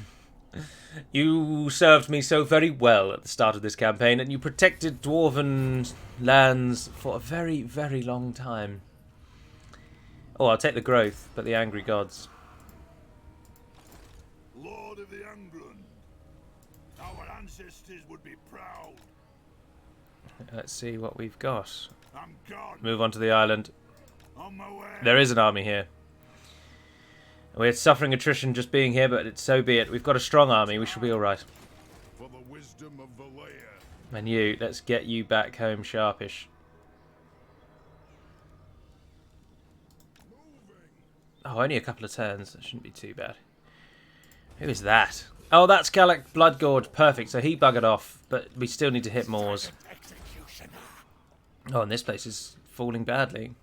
You served me so very well at the start of this campaign, and you protected dwarven lands for a very, very long time. Oh, I'll take the growth, but the angry gods. Lord of the Angrun. Our ancestors would be proud. Let's see what we've got. I'm gone. Move on to the island. On my way. There is an army here. We're suffering attrition just being here, but so be it. We've got a strong army. We shall be all right. For the wisdom of Valea. And you, let's get you back home sharpish. Oh, only a couple of turns. That shouldn't be too bad. Who is that? Oh, that's Gallic Bloodgorge. Perfect. So he buggered off, but we still need to hit Moors. Oh, and this place is falling badly.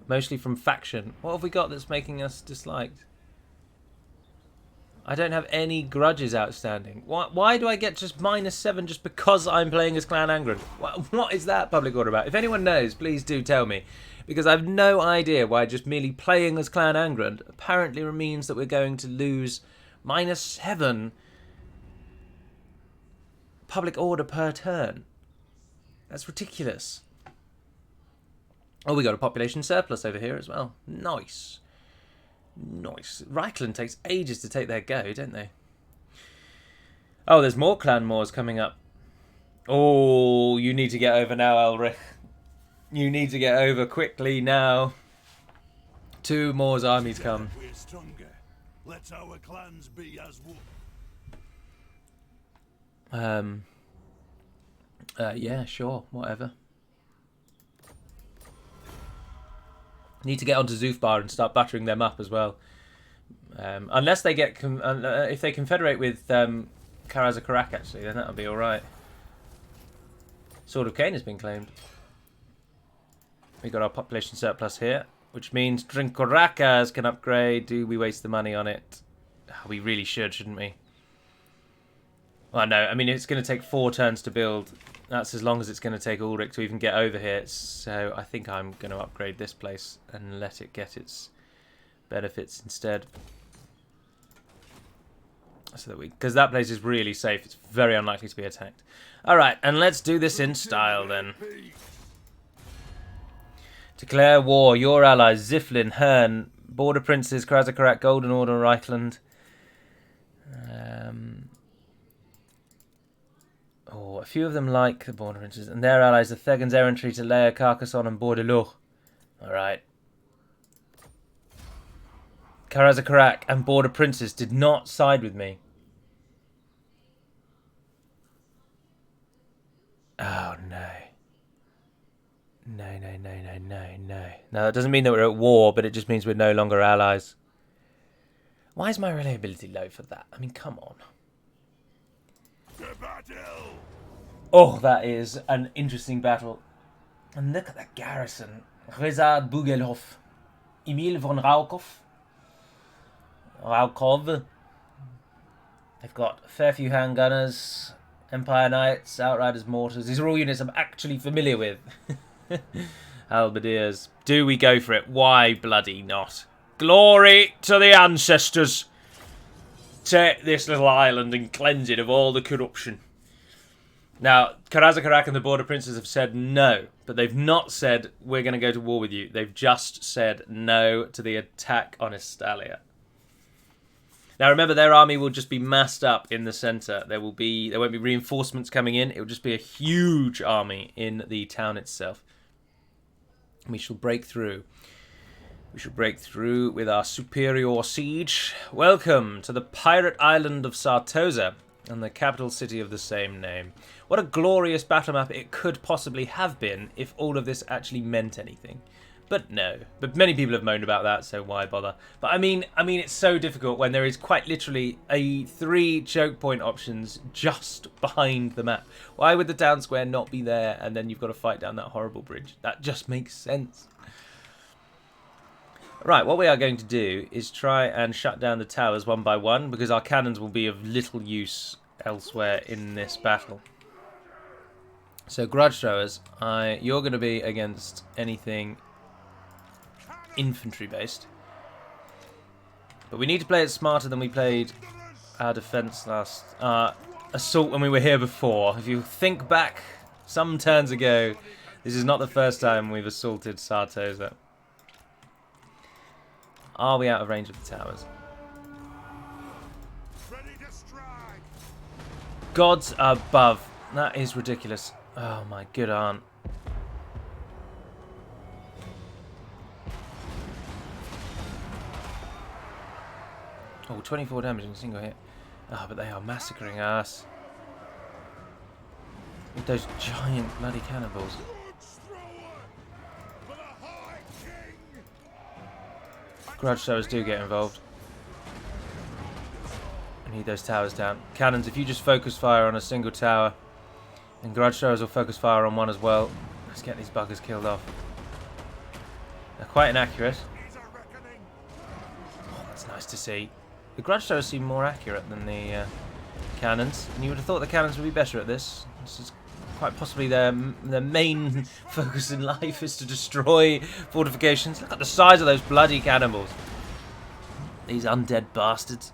Mostly from faction. What have we got that's making us disliked? I don't have any grudges outstanding. Why do I get just -7 just because I'm playing as Clan Angron? What is that public order about? If anyone knows, please do tell me. Because I have no idea why just merely playing as Clan Angron apparently means that we're going to lose -7 public order per turn. That's ridiculous. Oh, we got a population surplus over here as well. Nice. Nice. Reichland takes ages to take their go, don't they? Oh, there's more clan Moors coming up. Oh, you need to get over now, Elrich. You need to get over quickly now. 2 Moors armies come. We're stronger. Let our clans be as one. Yeah, sure, whatever. Need to get onto Zufbar and start buttering them up as well. Unless they get... if they confederate with Karazakarak, actually, then that'll be alright. Sword of Cain has been claimed. We got our population surplus here, which means Drinkorakas can upgrade. Do we waste the money on it? Oh, we really should, shouldn't we? Well, no, I mean, it's going to take 4 turns to build. That's as long as it's going to take Ulrich to even get over here. So I think I'm going to upgrade this place and let it get its benefits instead. So that because that place is really safe. It's very unlikely to be attacked. All right, and let's do this in style then. Declare war. Your allies, Ziflin, Hern, Border Princes, Krazakarak, Golden Order, Reichland. Oh, a few of them like the Border Princes, and their allies, the Thegans, Errantry, Talea, Carcassonne, and Bordelot. Alright. Karazakarak and Border Princes did not side with me. Oh, no. No, no, no, no, no, no. Now, that doesn't mean that we're at war, but it just means we're no longer allies. Why is my reliability low for that? I mean, come on. Oh, that is an interesting battle. And look at the garrison. Rezard Bugelhoff. Emil von Raukov. They've got a fair few handgunners, Empire Knights, Outriders, Mortars. These are all units I'm actually familiar with. Halberdiers. Do we go for it? Why bloody not? Glory to the ancestors. Take this little island and cleanse it of all the corruption. Now, Karazakarak and the Border Princes have said no, but they've not said we're going to go to war with you. They've just said no to the attack on Estalia. Now, remember, their army will just be massed up in the centre. There won't be reinforcements coming in. It will just be a huge army in the town itself. We shall break through. We shall break through with our superior siege. Welcome to the pirate island of Sartosa and the capital city of the same name. What a glorious battle map it could possibly have been if all of this actually meant anything. But no. But many people have moaned about that, so why bother? But I mean, it's so difficult when there is quite literally 3 choke point options just behind the map. Why would the town square not be there, and then you've got to fight down that horrible bridge? That just makes sense. Right, what we are going to do is try and shut down the towers one by one, because our cannons will be of little use elsewhere in this battle. So, grudge throwers, you're going to be against anything infantry based. But we need to play it smarter than we played our defense last assault when we were here before. If you think back some turns ago, this is not the first time we've assaulted Sartosa. Are we out of range of the towers? Gods above. That is ridiculous. Oh my good aunt. Oh, 24 damage in a single hit. Oh, but they are massacring us. With those giant bloody cannonballs. Grudge throwers do get involved. I need those towers down. Cannons, if you just focus fire on a single tower, and grudge throwers will focus fire on one as well. Let's get these buggers killed off. They're quite inaccurate. Oh, that's nice to see. The grudge throwers seem more accurate than the cannons, and you would have thought the cannons would be better at this. This is quite possibly their main focus in life is to destroy fortifications. Look at the size of those bloody cannonballs. These undead bastards.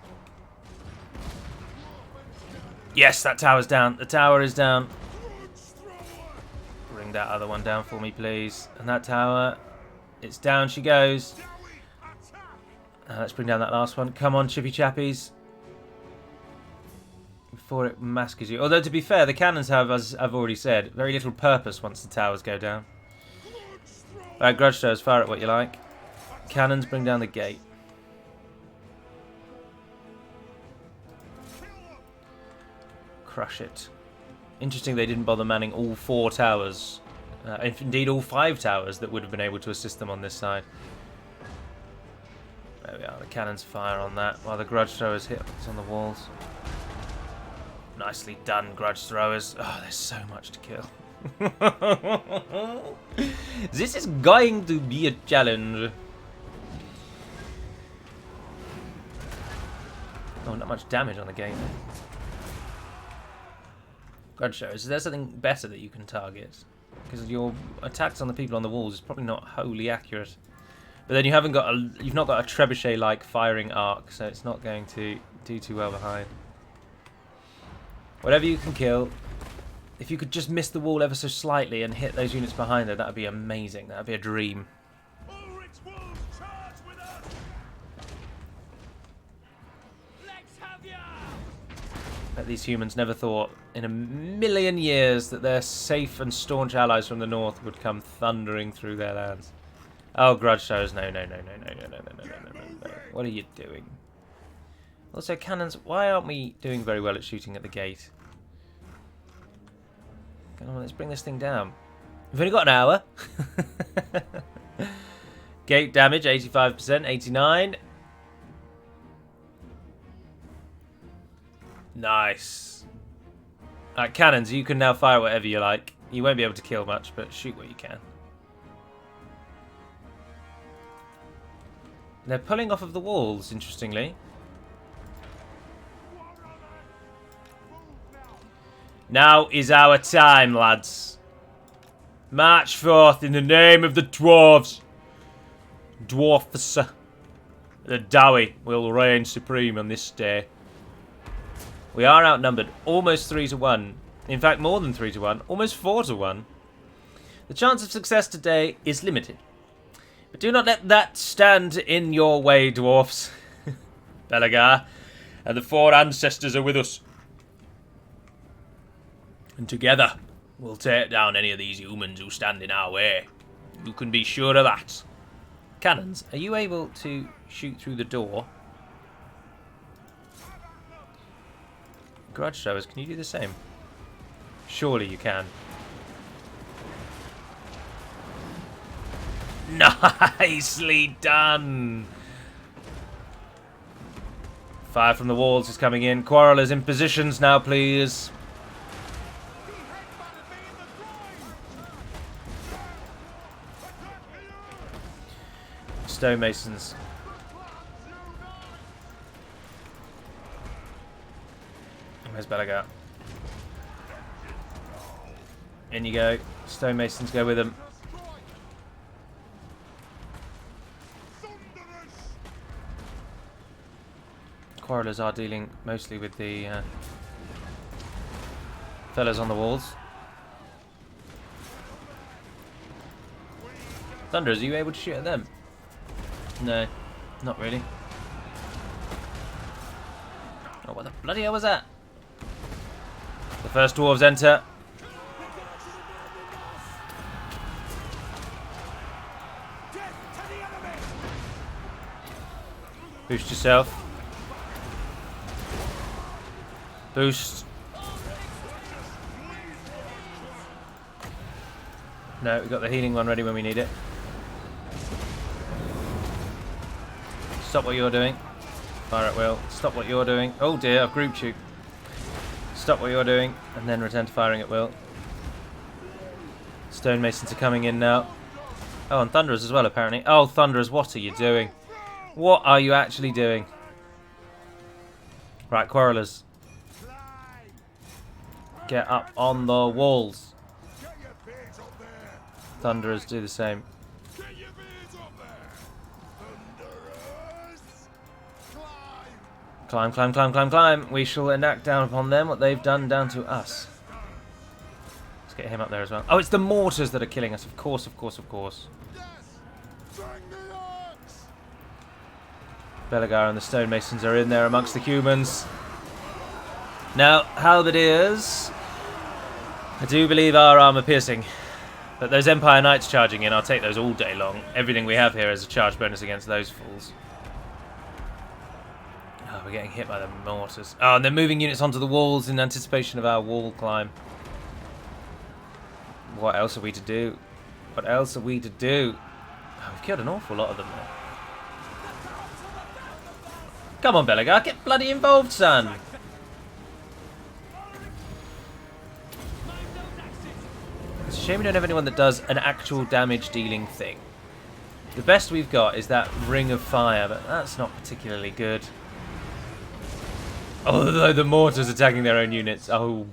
Yes, that tower's down. The tower is down. Bring that other one down for me, please. And that tower, it's down she goes. Let's bring down that last one. Come on, chippy chappies. Before it massacres you. Although, to be fair, the cannons have, as I've already said, very little purpose once the towers go down. Alright, grudge throwers, fire at what you like. Cannons, bring down the gate. Crush it. Interesting they didn't bother manning all 4 towers. Indeed, all 5 towers that would have been able to assist them on this side. There we are. The cannons fire on that while the grudge throwers hit on the walls. Nicely done, grudge throwers. Oh, there's so much to kill. This is going to be a challenge. Oh, not much damage on the gate. Grudge throwers, is there something better that you can target? Because your attacks on the people on the walls is probably not wholly accurate. But then you haven't got you've not got a trebuchet-like firing arc, so it's not going to do too well behind. Whatever you can kill, if you could just miss the wall ever so slightly and hit those units behind it, that would be amazing. That would be a dream. Bet these humans never thought in a million years that their safe and staunch allies from the north would come thundering through their lands. Oh, grudge throwers, no. What are you doing? Also, cannons, why aren't we doing very well at shooting at the gate? Come on, let's bring this thing down. We've only got an hour. Gate damage, 85%, 89. Nice. Right, cannons, you can now fire whatever you like. You won't be able to kill much, but shoot what you can. They're pulling off of the walls, interestingly. Now is our time, lads. March forth in the name of the dwarves. Dwarfs. The WHII will reign supreme on this day. We are outnumbered, almost 3 to 1. In fact, more than 3 to 1, almost 4 to 1. The chance of success today is limited. But do not let that stand in your way, dwarfs. Belegar and the 4 ancestors are with us. And together, we'll take down any of these humans who stand in our way. You can be sure of that. Cannons, are you able to shoot through the door? Grudge throwers, can you do the same? Surely you can. Nicely done. Fire from the walls is coming in. Quarrelers in positions now, please. Stonemasons. Where's Belegar? In you go. Stonemasons go with him. Quarrelers are dealing mostly with the fellas on the walls. Thunderers, are you able to shoot at them? No, not really. Oh, what the bloody hell was that? The first dwarves enter. Boost yourself. Boost. No, we've got the healing one ready when we need it. Stop what you're doing. Fire at will. Stop what you're doing. Oh dear, I've grouped you. Stop what you're doing, and then return to firing at will. Stonemasons are coming in now. Oh, and Thunderers as well, apparently. Oh, Thunderers, what are you doing? What are you actually doing? Right, Quarrelers. Get up on the walls. Thunderers do the same. Climb, climb, climb, climb, climb. We shall enact down upon them what they've done down to us. Let's get him up there as well. Oh, it's the mortars that are killing us. Of course, of course, of course. Belegar and the stonemasons are in there amongst the humans. Now, halberdiers, I do believe are armour piercing. But those Empire Knights charging in, I'll take those all day long. Everything we have here is a charge bonus against those fools. Oh, we're getting hit by the mortars. Oh, and they're moving units onto the walls in anticipation of our wall climb. What else are we to do? What else are we to do? Oh, we've killed an awful lot of them there. Come on, Belegar, get bloody involved, son! It's a shame we don't have anyone that does an actual damage dealing thing. The best we've got is that ring of fire, but that's not particularly good. Although the mortars attacking their own units, oh,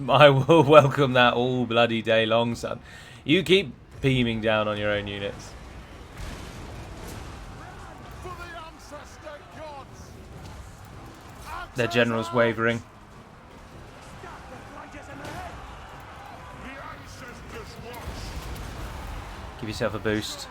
I will welcome that all bloody day long, son. You keep beaming down on your own units. Their general's wavering. Give yourself a boost.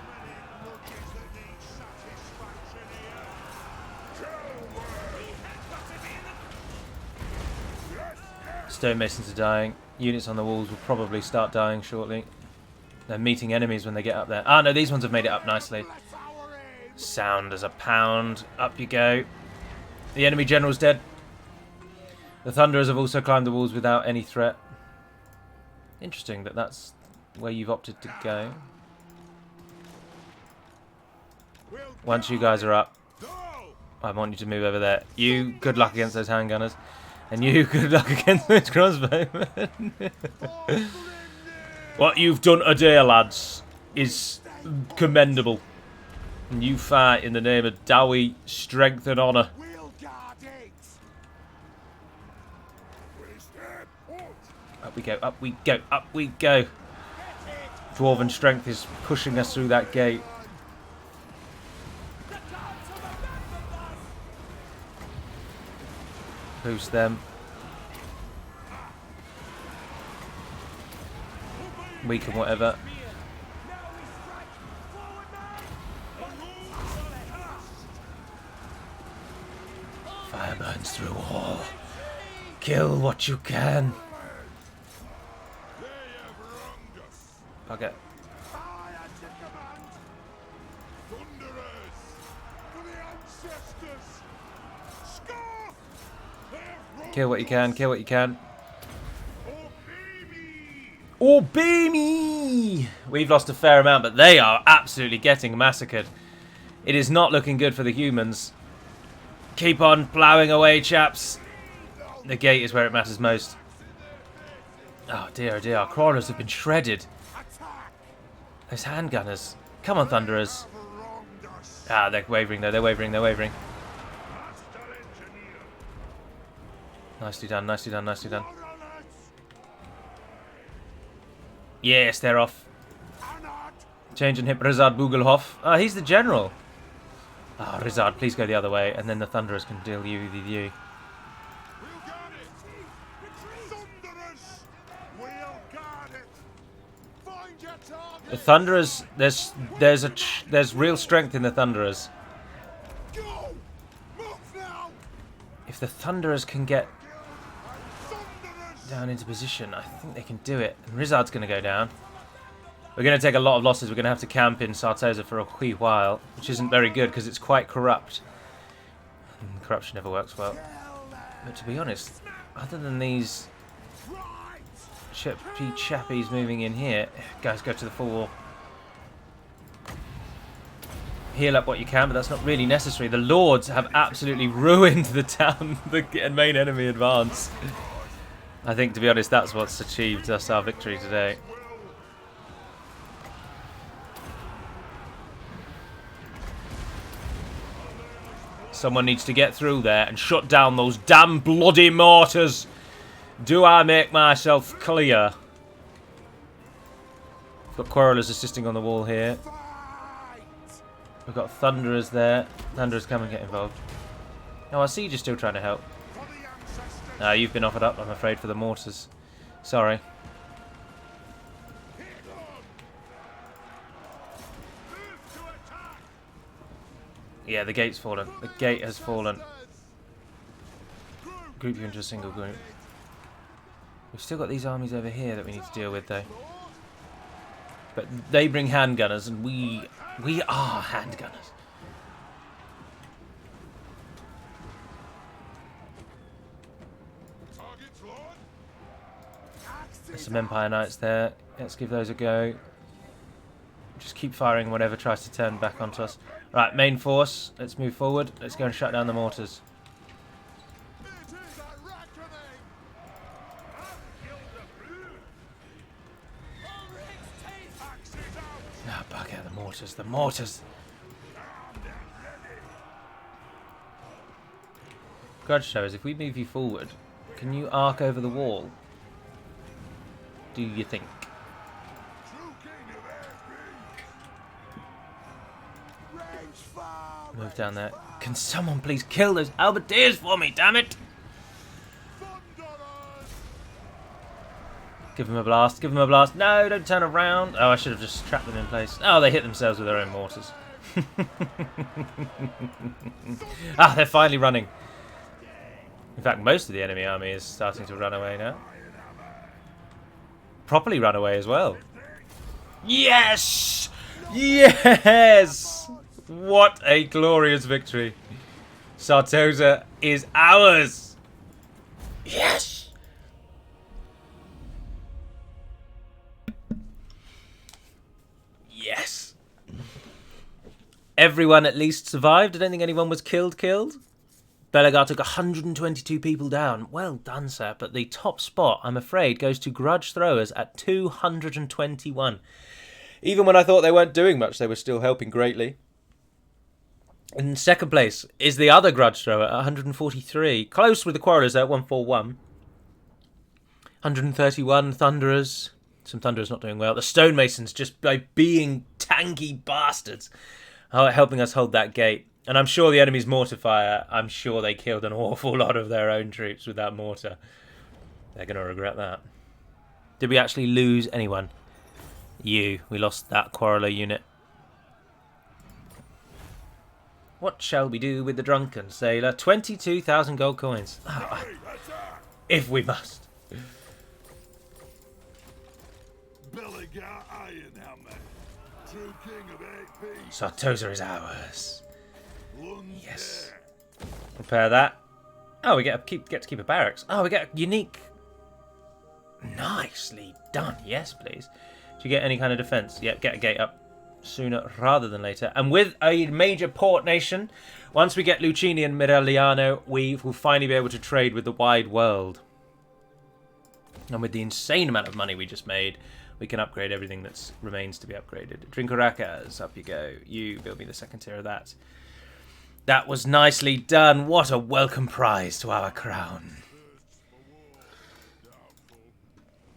Stonemasons are dying. Units on the walls will probably start dying shortly. They're meeting enemies when they get up there. Ah, no, these ones have made it up nicely. Sound as a pound. Up you go. The enemy general's dead. The Thunderers have also climbed the walls without any threat. Interesting that that's where you've opted to go. Once you guys are up, I want you to move over there. You, good luck against those handgunners. And you, good luck against those crossbowmen. What you've done today, lads, is commendable. And you fight in the name of WHII, strength and honour. Up we go, up we go, up we go. Dwarven strength is pushing us through that gate. Boost them. Weaken whatever. Fire burns through all. Kill what you can. Okay. Kill what you can, kill what you can. Oh, baby! We've lost a fair amount, but they are absolutely getting massacred. It is not looking good for the humans. Keep on ploughing away, chaps. The gate is where it matters most. Oh dear, oh dear. Our crawlers have been shredded. Those handgunners. Come on, Thunderers. Ah, they're wavering though. They're wavering. They're wavering. Nicely done. Nicely done. Nicely done. Yes, they're off. Change and hit Rizard Bugelhoff. Ah, he's the general. Ah, Rizard, please go the other way, and then the Thunderers can deal you with you. The Thunderers, there's real strength in the Thunderers. If the Thunderers can get down into position, I think they can do it. And Rizard's going to go down. We're going to take a lot of losses. We're going to have to camp in Sartosa for a wee while, which isn't very good because it's quite corrupt. And corruption never works well. But to be honest, other than these chappies moving in here, guys, go to the full wall. Heal up what you can, but that's not really necessary. The Lords have absolutely ruined the town, the main enemy advance. I think, to be honest, that's what's achieved us our victory today. Someone needs to get through there and shut down those damn bloody mortars. Do I make myself clear? We've got Quarrelers assisting on the wall here. We've got Thunderers there. Thunderers, come and get involved. Oh, I see you're still trying to help. You've been offered up, I'm afraid, for the mortars. Sorry. Yeah, the gate's fallen. The gate has fallen. Group you into a single group. We've still got these armies over here that we need to deal with, though. But they bring handgunners, and we are handgunners. There's some Empire Knights there. Let's give those a go. Just keep firing whatever tries to turn back onto us. Right, main force. Let's move forward. Let's go and shut down the mortars. Ah, bug out the mortars. The mortars. Grudge showers, if we move you forward, can you arc over the wall? Do you think? Move down there. Can someone please kill those Alberteers for me, damn it! Give them a blast, give them a blast. No, don't turn around. Oh, I should have just trapped them in place. Oh, they hit themselves with their own mortars. Ah, they're finally running. In fact, most of the enemy army is starting to run away now. Properly run away as well. Yes! Yes! What a glorious victory. Sartosa is ours. Yes! Yes. Everyone at least survived. I don't think anyone was killed. Belegar took 122 people down. Well done, sir. But the top spot, I'm afraid, goes to Grudge Throwers at 221. Even when I thought they weren't doing much, they were still helping greatly. In second place is the other Grudge Thrower at 143. Close with the Quarrelers at 141. 131 Thunderers. Some Thunderers not doing well. The Stonemasons, just by being tanky bastards, are helping us hold that gate. And I'm sure the enemy's mortar fire, I'm sure they killed an awful lot of their own troops with that mortar. They're going to regret that. Did we actually lose anyone? We lost that Quarreler unit. What shall we do with the drunken sailor? 22,000 gold coins. Oh, if we must. Belegar Ironhammer, true king of 8 peace. Sartosa is ours. Yes. Repair that. Oh, we get to keep a barracks. Oh, we get a unique Nicely done. Yes, please. Do you get any kind of defense? Yep, get a gate up sooner rather than later. And with a major port nation, once we get Lucini and Miragliano, we will finally be able to trade with the wide world. And with the insane amount of money we just made, we can upgrade everything that remains to be upgraded. Drinkaracas, up you go. You build me the second tier of that. That was nicely done. What a welcome prize to our crown.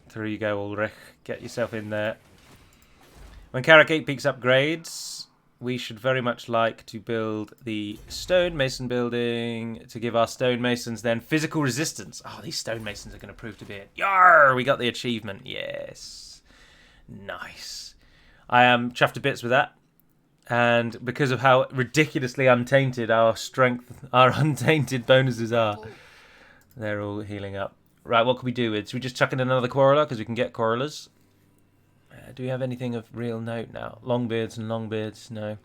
Through you go, Ulrich. Get yourself in there. When Carrick 8 Peaks upgrades, we should very much like to build the stonemason building to give our stonemasons then physical resistance. Oh, these stonemasons are going to prove to be it. Yarr! We got the achievement. Yes. Nice. I am chuffed to bits with that. And because of how ridiculously untainted our strength, our untainted bonuses are, they're all healing up. Right, what can we do with? Should we just chuck in another quarreler? Because we can get quarrelers. Do we have anything of real note now? Longbeards and longbeards? No.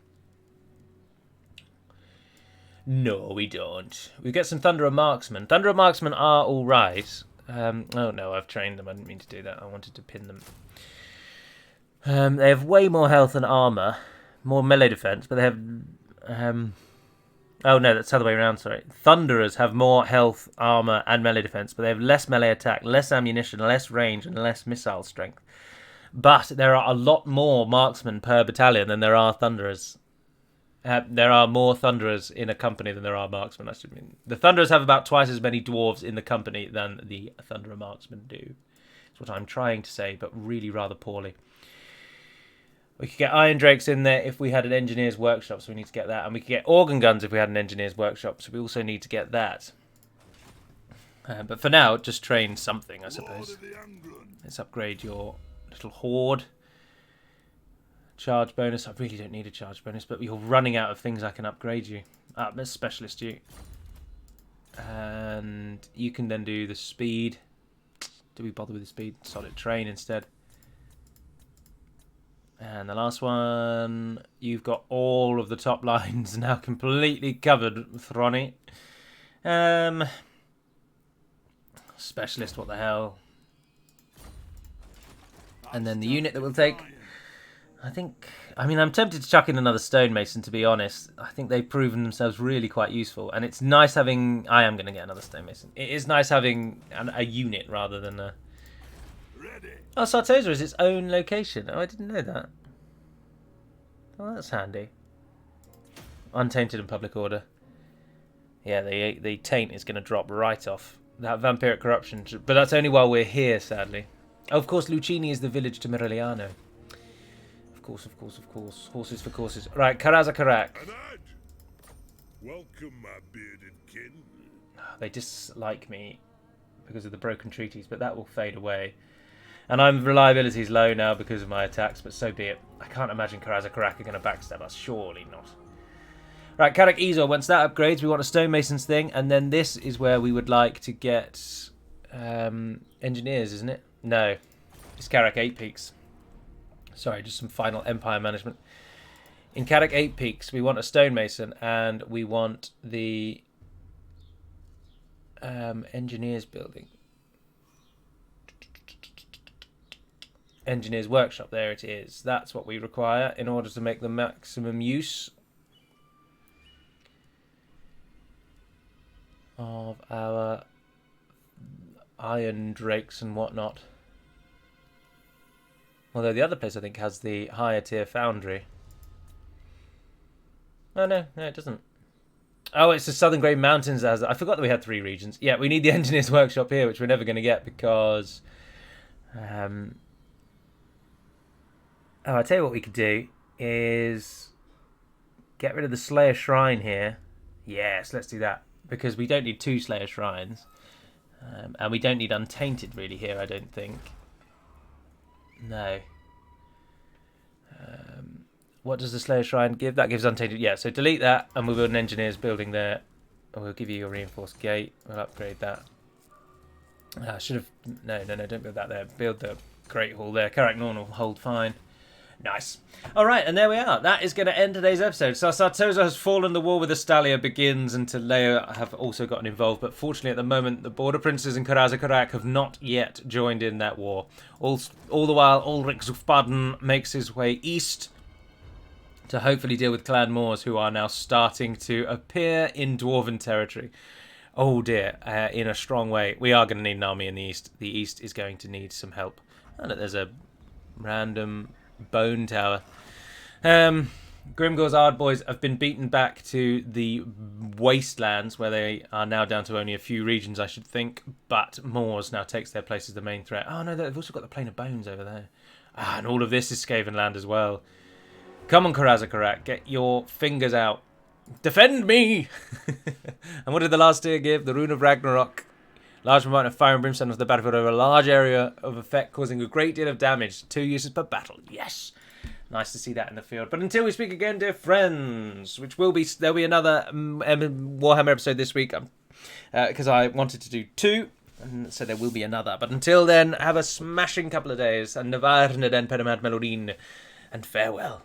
No, we don't. We get some Thunderer Marksmen. Thunderer Marksmen are alright. Oh no, I've trained them. I didn't mean to do that. I wanted to pin them. They have way more health and armour. More melee defense, but they have... oh no, that's the other way around, sorry. Thunderers have more health, armour, and melee defense, but they have less melee attack, less ammunition, less range, and less missile strength. But there are a lot more marksmen per battalion than there are thunderers. There are more thunderers in a company than there are marksmen. I should mean. The thunderers have about twice as many dwarves in the company than the thunderer marksmen do. That's what I'm trying to say, but really rather poorly. We could get Iron Drakes in there if we had an Engineer's Workshop, so we need to get that. And we could get Organ Guns if we had an Engineer's Workshop, so we also need to get that. But for now, just train something, I suppose. Let's upgrade your little horde. Charge bonus. I really don't need a charge bonus, but you're running out of things I can upgrade you. Let's specialist you. And you can then do the speed. Do we bother with the speed? Solid train instead. And the last one, you've got all of the top lines now completely covered, Thronny. Specialist, what the hell? And then the unit that we'll take, I'm tempted to chuck in another stonemason, to be honest. I think they've proven themselves really quite useful. And it's nice having, I am going to get another stonemason. It is nice having a unit rather than a... Oh, Sartosa is its own location. Oh, I didn't know that. Oh, that's handy. Untainted and public order. Yeah, the taint is going to drop right off. That vampiric corruption. But that's only while we're here, sadly. Oh, of course, Lucini is the village to Miragliano. Of course, of course, of course. Horses for courses. Right, Karazakarak. Welcome, my bearded kin. They dislike me because of the broken treaties, but that will fade away. And I'm reliability is low now because of my attacks, but so be it. I can't imagine Karazakarak are going to backstab us. Surely not. Right, Karak Ezor. Once that upgrades, we want a stonemasons thing, and then this is where we would like to get engineers, isn't it? No, it's Karak 8 Peaks. Sorry, just some final empire management. In Karak 8 Peaks, we want a stonemason, and we want the engineers building. Engineer's Workshop, there it is. That's what we require in order to make the maximum use of our iron drakes and whatnot. Although the other place I think has the higher tier foundry. Oh no, it doesn't. Oh, it's the Southern Grey Mountains. I forgot that we had 3 regions. Yeah, we need the Engineer's Workshop here, which we're never going to get because... Oh, I'll tell you what we could do is get rid of the Slayer Shrine here. Yes, let's do that. Because we don't need 2 Slayer Shrines. And we don't need Untainted really here, I don't think. No. What does the Slayer Shrine give? That gives Untainted. Yeah, so delete that and we'll build an Engineer's building there. And we'll give you your Reinforced Gate. We'll upgrade that. I should have... No, don't build that there. Build the Great Hall there. Karak Norn will hold fine. Nice. All right, and there we are. That is going to end today's episode. So Sartosa has fallen, the war with Astalia begins, and Telea have also gotten involved. But fortunately, at the moment, the border princes in Karazakarak have not yet joined in that war. All the while, Ulrich Zufbaden makes his way east to hopefully deal with Clan Moors, who are now starting to appear in Dwarven territory. Oh dear, in a strong way. We are going to need an army in the east. The east is going to need some help. And there's a random bone tower. Grimgor's Ardboys have been beaten back to the wastelands, where they are now down to only a few regions, I should think. But Moors now takes their place as the main threat. Oh no, they've also got the Plain of Bones over there. And all of this is Skaven land as well. Come on, Karazakarak, get your fingers out. Defend me! And what did the last tier give? The Rune of Ragnarok. Large amount of fire and brimstone of the battlefield over a large area of effect, causing a great deal of damage. 2 uses per battle. Yes! Nice to see that in the field. But until we speak again, dear friends, there'll be another Warhammer episode this week, because I wanted to do 2, and so there will be another. But until then, have a smashing couple of days, and Navarne den Pedamad Melodine, and farewell.